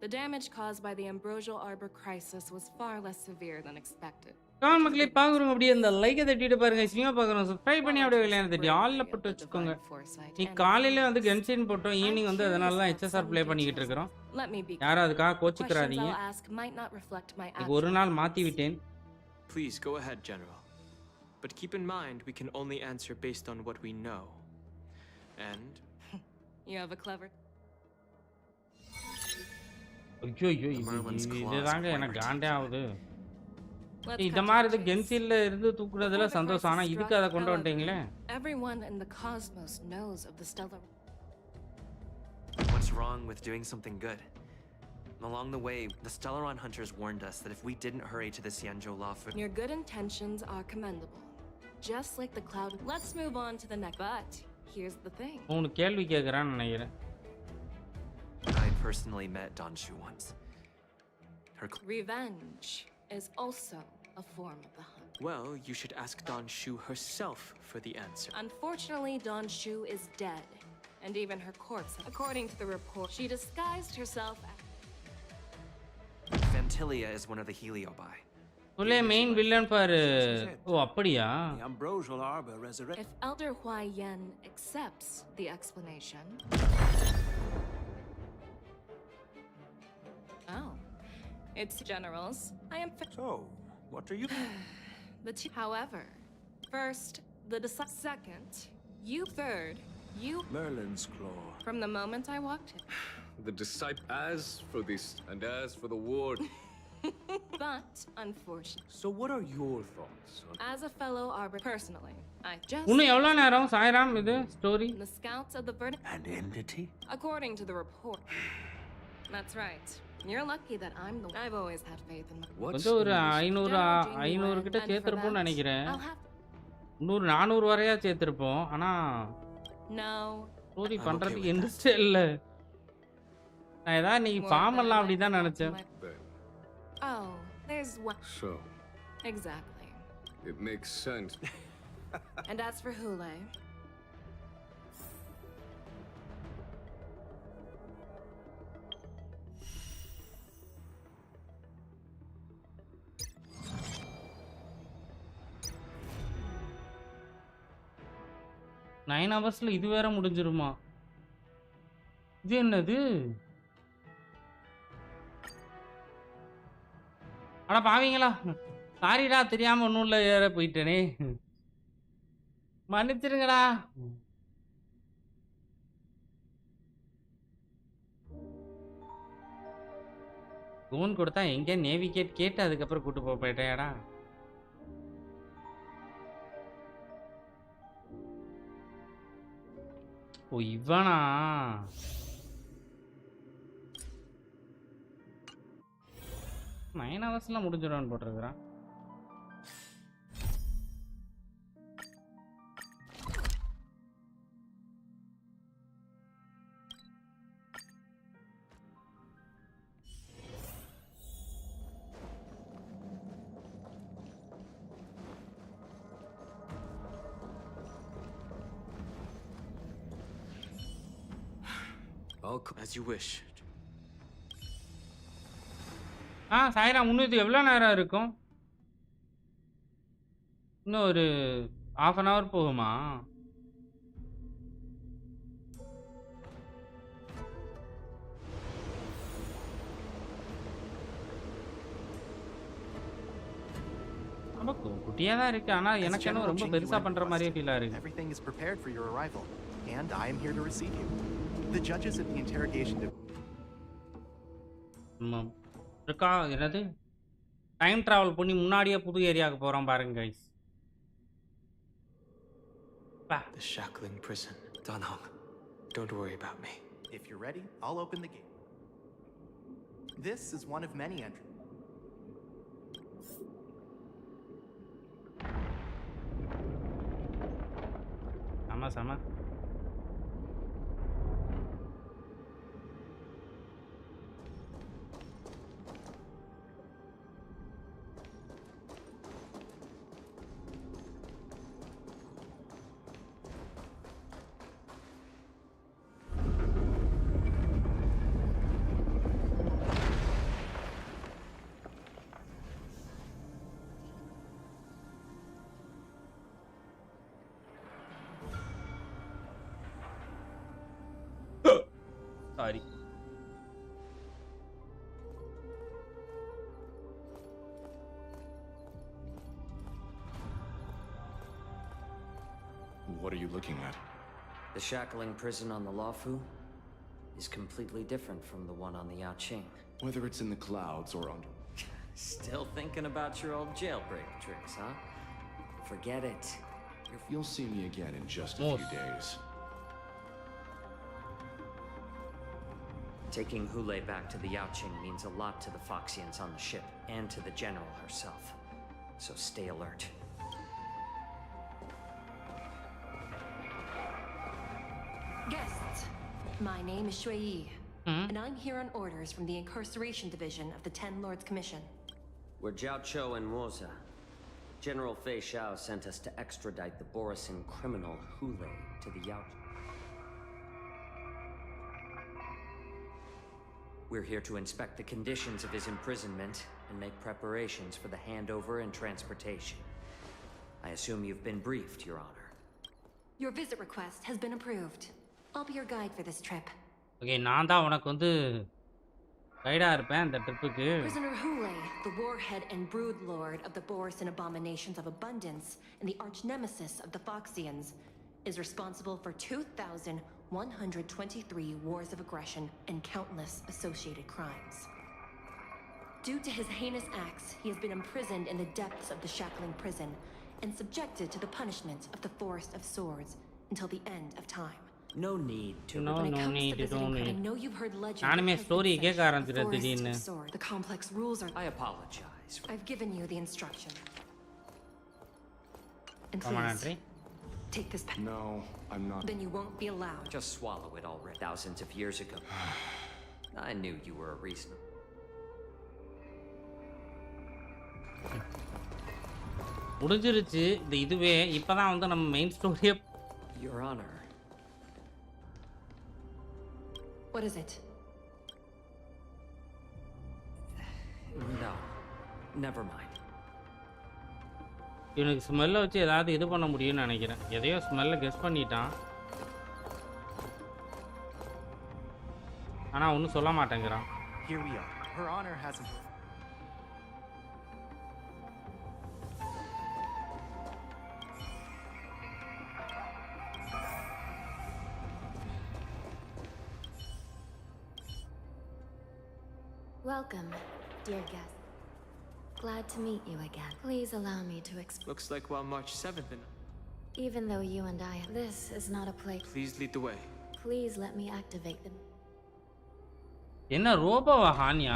the damage caused by the Ambrosial Arbor crisis was far less severe than expected. மக்களே பாக்குறோம், அப்படியே இந்த லைக்கை தட்டிட்டு பாருங்க. ஸ்ட்ரீமை பாக்குறோம், subscribe பண்ணி அப்படியே விளையாட தட்டி ஆல்ல போட்டு வச்சுக்கோங்க. நீ காலையில வந்து கன்சைன் போட்டோம், ஈவினிங் வந்து அதனால தான் HSR ப்ளே பண்ணிக்கிட்டு இருக்கிறோம். யாரும் அதுக்காக கோச்சிக்கிறாதீங்க. ஒரு நாள் மாத்தி விட்டேன். Please go ahead, General. But keep in mind we can only answer based on what we know. And you have a clever ஐயோ இதுதாங்க எனக்கு காண்டே ஆகுது. இந்த மாதிரி இது கென்சில்ல இருந்து தூக்குறதுல சந்தோஷம், ஆனா இதுக்கு அதை கொண்டு வந்துட்டீங்களே. Everyone in the cosmos knows of the stellar. What's wrong with doing something good? Along the way, the Stellaron hunters warned us that if we didn't hurry to the Xianzhou Lafu... Your good intentions are commendable. Just like the cloud. Let's move on to the next. But here's the thing. உனக்கு கேள்வி கேக்குறான்னு நினைக்கிறேன். I personally met Dan Shu once. Her revenge is also a form of the hunt. Well, you should ask Dan Shu herself for the answer. Unfortunately, Dan Shu is dead, and even her corpse. According to the report, she disguised herself as Fantilia is one of the Heliobi. Ule main villain பாரு. ஓ அப்படியா? The Ambrosial Arbor resurrected. If Elder Huai Yan accepts the explanation. Oh. It's generals. I am So, what are you however, first, second, you third, you Merlin's Claw. From the moment I walked in. The disciple as for this and as for the ward. But unfortunately. So what are your thoughts on... As a fellow arbiter, personally, I just. இன்னும் எவ்வளவு நேரம் சாய்ராம் இது story? The scouts of the verdict. An entity? According to the report. That's right. You're lucky that I'm the. I've always had faith in. கொஞ்சம் ஒரு 500 கிட்ட சேர்த்திருப்போம்னு நினைக்கிறேன். இன்னொரு 400 வரையா சேர்த்திருப்போம். ஆனா No. ஸ்டோரி பண்றதுக்கு இன்ட்ரெஸ்ட் இல்ல. நான் ஏதாவது நீ ஃபார்ம் எல்லாம் அப்படி தான் நினைச்சேன். Oh, there's one. So. Exactly. It makes sense. And as for Hule. Nine ஹவர்ஸ்ல இது வேற முடிஞ்சிருமா? இது என்னது? அட பாவீங்களா, சாரிடா தெரியாம ஒன்றும் இல்லை ஏற போயிட்டேனே, மன்னிச்சிருங்கடா. ஃபோன் கொடுத்தா எங்கே நேவிகேட் கேட்டு அதுக்கப்புறம் கூட்டு போயிட்டேடா. ஓ இவனா? 9 ஹவர்ஸ்லாம் முடிஞ்சிடும்னு போட்டிருக்கிறான். As you wish. சாய்ராம், இன்னும் இது எவ்வளோ நேரம் இருக்கும்? இன்னும் ஒரு 1/2 hour போகுமா? நமக்கு குட்டியா தான் இருக்கு, ஆனா எனக்கு என்ன ரொம்ப பெருசா பண்ற மாதிரியே ஃபீல் ஆகுது. Everything is prepared for your arrival, and I am here to receive you. The judges at the interrogation இருக்கா என்னது? டைம் டிராவல் பண்ணி முன்னாடியே புது ஏரியாவுக்கு போறோம் பாருங்க guys. The shackling prison. Danhong, don't worry about me. If you're ready, I'll open the gate. This is one of many entrances. sama. Sorry. What are you looking at? The shackling prison on the Luofu is completely different from the one on the Yaoqing. Whether it's in the clouds or under... Still thinking about your old jailbreak tricks, huh? Forget it. You'll see me again in just a few days. Taking Hule back to the Yaoqing means a lot to the Foxians on the ship, and to the General herself. So stay alert. Guests, my name is Shui Yi, and I'm here on orders from the Incarceration Division of the Ten Lords Commission. We're Jiao Chou and Moza. General Fei Xiao sent us to extradite the Borisin criminal Hule to the Yaoqing. We're here to inspect the conditions of his imprisonment and make preparations for the handover and transportation. I assume you've been briefed, Your Honor. Your visit request has been approved. I'll be your guide for this trip. Okay, நான் தான் உனக்கு வந்து கைடா இருப்பேன் இந்த ட்ரிப்புக்கு. Prisoner Hule, the warhead and brood lord of the Borisin abominations of abundance and the arch nemesis of the Foxians, is responsible for 2,123 wars of aggression and countless associated crimes. Due to his heinous acts, he has been imprisoned in the depths of the shackling prison and subjected to the punishment of the Forest of Swords until the end of time. No need to. No When it comes need, to visiting, don't I need. know you've heard legend. நானுமே of story Husband கேட்க Sesh, ஆரம்பிச்சிட்டேன் the Forest திடீர்னு. of Swords. The complex rules are. I apologize. I've given you the instruction. And Come on, please, Andre. take this pen. No, I'm not. Then you won't be allowed. Just swallow it already. Thousands of years ago. I knew you were a reasonable. முடிஞ்சிருச்சு இந்த இதுவே இப்பதான் வந்து நம்ம main ஸ்டோரியே. Your Honor. What is it? No. Never mind. இவனுக்கு ஸ்மெல்லை வச்சு ஏதாவது இது பண்ண முடியும்னு நினைக்கிறேன். எதையோ ஸ்மெல்லை கெஸ் பண்ணிட்டான். ஆனால் ஒன்றும் சொல்ல மாட்டேங்கிறான். Here we are. Her Honor hasn't. Welcome, dear guest. Glad to meet you again. Please allow me to explain. Looks like we're on March 7th and Even though you and I... This is not a place. please lead the way. Please let me activate the... என்ன ரோபோவா ஹானியா?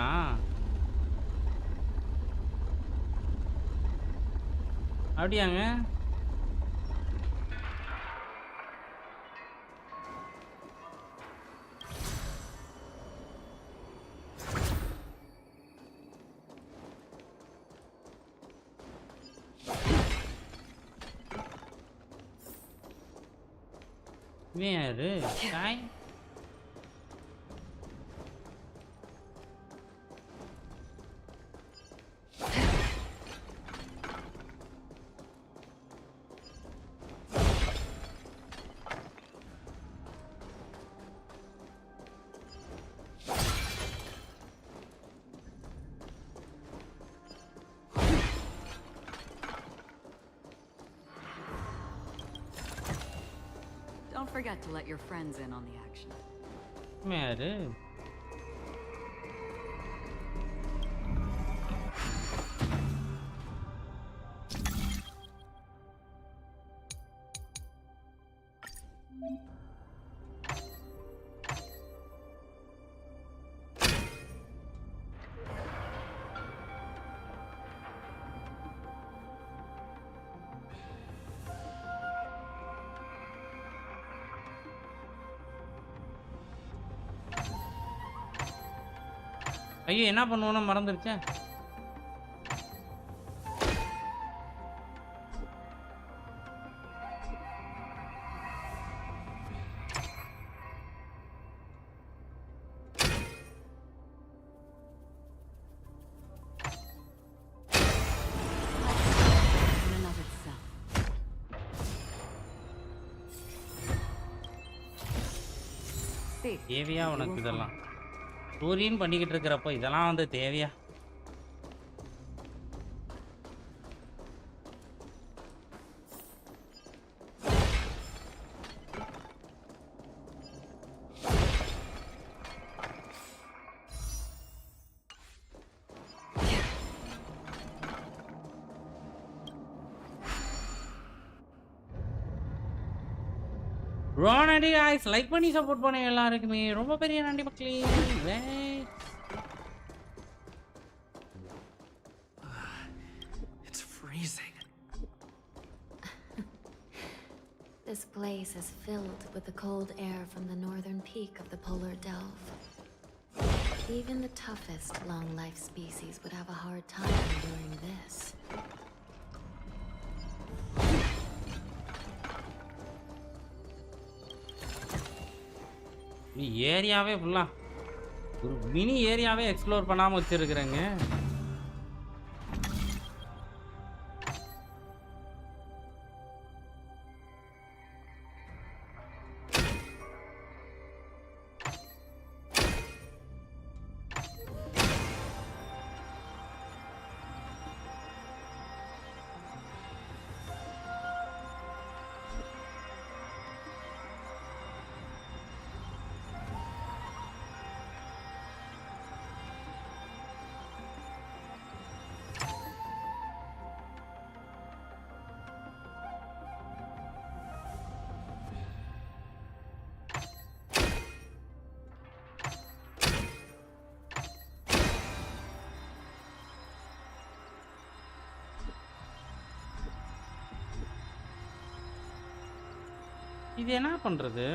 அப்படியாங்க? வேறு தாய் Don't forget to let your friends in on the action. வேறு ஐயோ என்ன பண்ணுவோன்னு மறந்துருச்சேன். In and of itself. See, தேவையா உனக்கு இதெல்லாம்? ஸ்டோரின்னு பண்ணிக்கிட்டு இருக்கிறப்போ இதெல்லாம் வந்து தேவையா? ரோனடி ஐஸ் லைக் பண்ணி சப்போர்ட் பண்ண எல்லாருக்குமே ரொம்ப பெரிய நன்றி மக்களே. It's freezing. This place is filled with the cold air from the northern peak of the polar delve. Even the toughest long-life species would have a hard time enduring this. ஏரியாவே ஃபுல்லா ஒரு mini ஏரியாவே explore பண்ணாம வச்சிருக்கிறேங்க. இது என்ன பண்றது?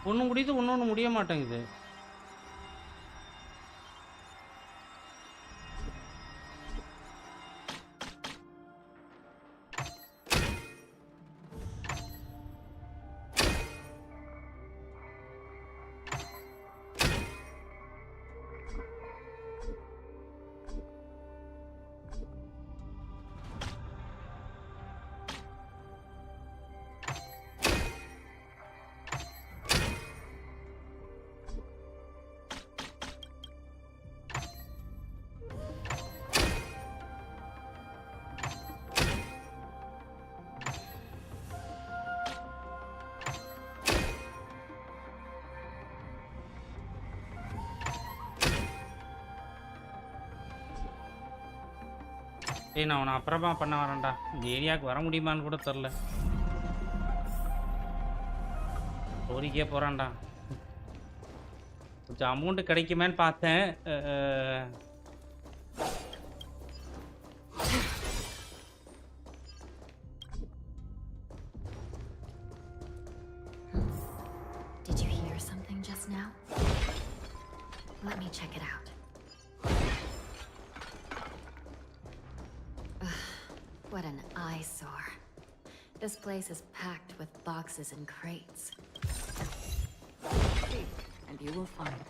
ஒன்று முடியுது, இன்னொன்று முடிய மாட்டேங்குது. ஏய், நான் அவனை அப்புறமா பண்ண வரேன்டா. இந்த ஏரியாவுக்கு வர முடியுமான்னு கூட தெரில. ஸ்டோரிக்கே போகிறான்டா. கொஞ்சம் அமௌண்ட்டு கிடைக்குமேன்னு பார்த்தேன். Did you hear something just now? Let me check it out. What an eyesore. This place is packed with boxes and crates. Seek, and you will find.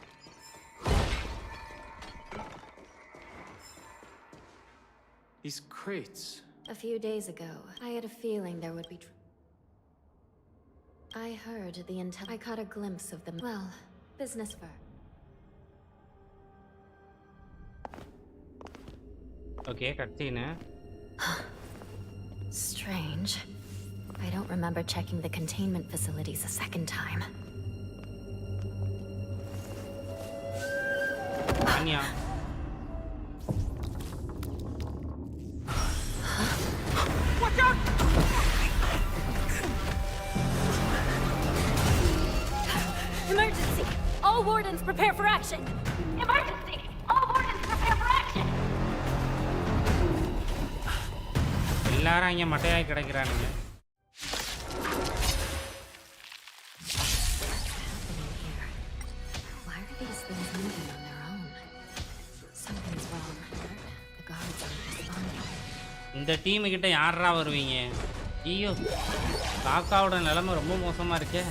These crates. A few days ago, I had a feeling there would be I heard the intel. I caught a glimpse of them. Well, business first. Okay, cutscene. Strange. I don't remember checking the containment facilities a second time. Anya. Watch out! Emergency! All wardens prepare for action! Emergency! All wardens prepare for action! எல்லாரும் இங்கே மட்டையாகி கிடக்கிறானுங்க. Why are these things moving on their own? Something's wrong. The guards aren't responding. இந்த team கிட்ட யாரா வருவீங்க? ஐயோ, காக்காவோட நிலைமை ரொம்ப மோசமா இருக்கே.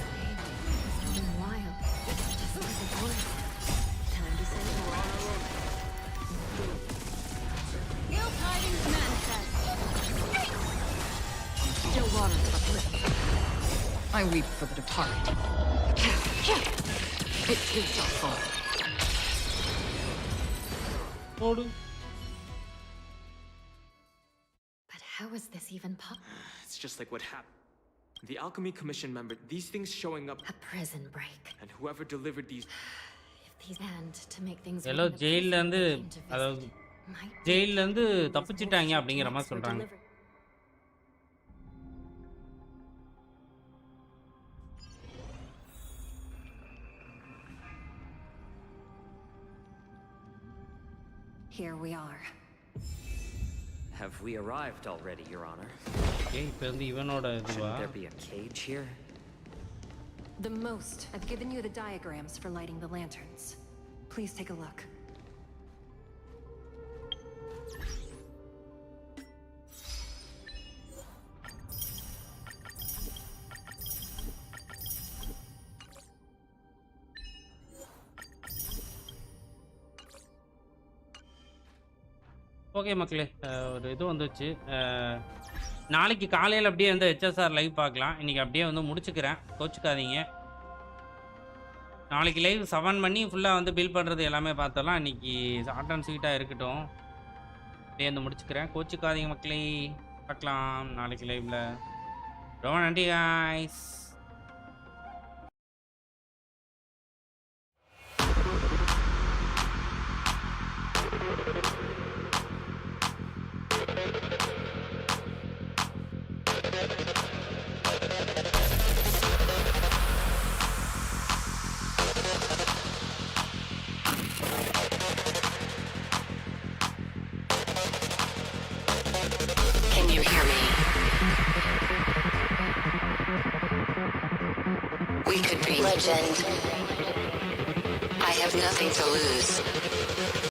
I weep for the departed. It is our fault. But how is this even possible? It's just like what happened. The Alchemy Commission member, these things showing up. A prison break. And whoever delivered these. If these and to make things. Hello, jail and jail and தப்பிச்சிட்டாங்க அப்படிங்கிற மாதிரி சொல்றாங்க. Here we are. Have we arrived already, Your Honor? Shouldn't there be a cage here? The most. I've given you the diagrams for lighting the lanterns. Please take a look. Okay மக்களே, ஒரு இது வந்துச்சு. நாளைக்கு காலையில் அப்படியே வந்து HSR live பார்க்கலாம். இன்றைக்கி அப்படியே வந்து முடிச்சுக்கிறேன், கோச்சுக்காதீங்க. நாளைக்கு லைவ் 7 பண்ணி ஃபுல்லாக வந்து பில் பண்ணுறது எல்லாமே பார்த்தலாம். இன்னைக்கு ஷார்ட் அண்ட் ஸ்வீட்டாக இருக்கட்டும். அப்படியே வந்து முடிச்சுக்கிறேன். கோச்சுக்காதீங்க மக்களே. பார்க்கலாம் நாளைக்கு லைவ்ல. ரொம்ப நன்றி guys. Can you hear me? We could be legend. I have nothing to lose.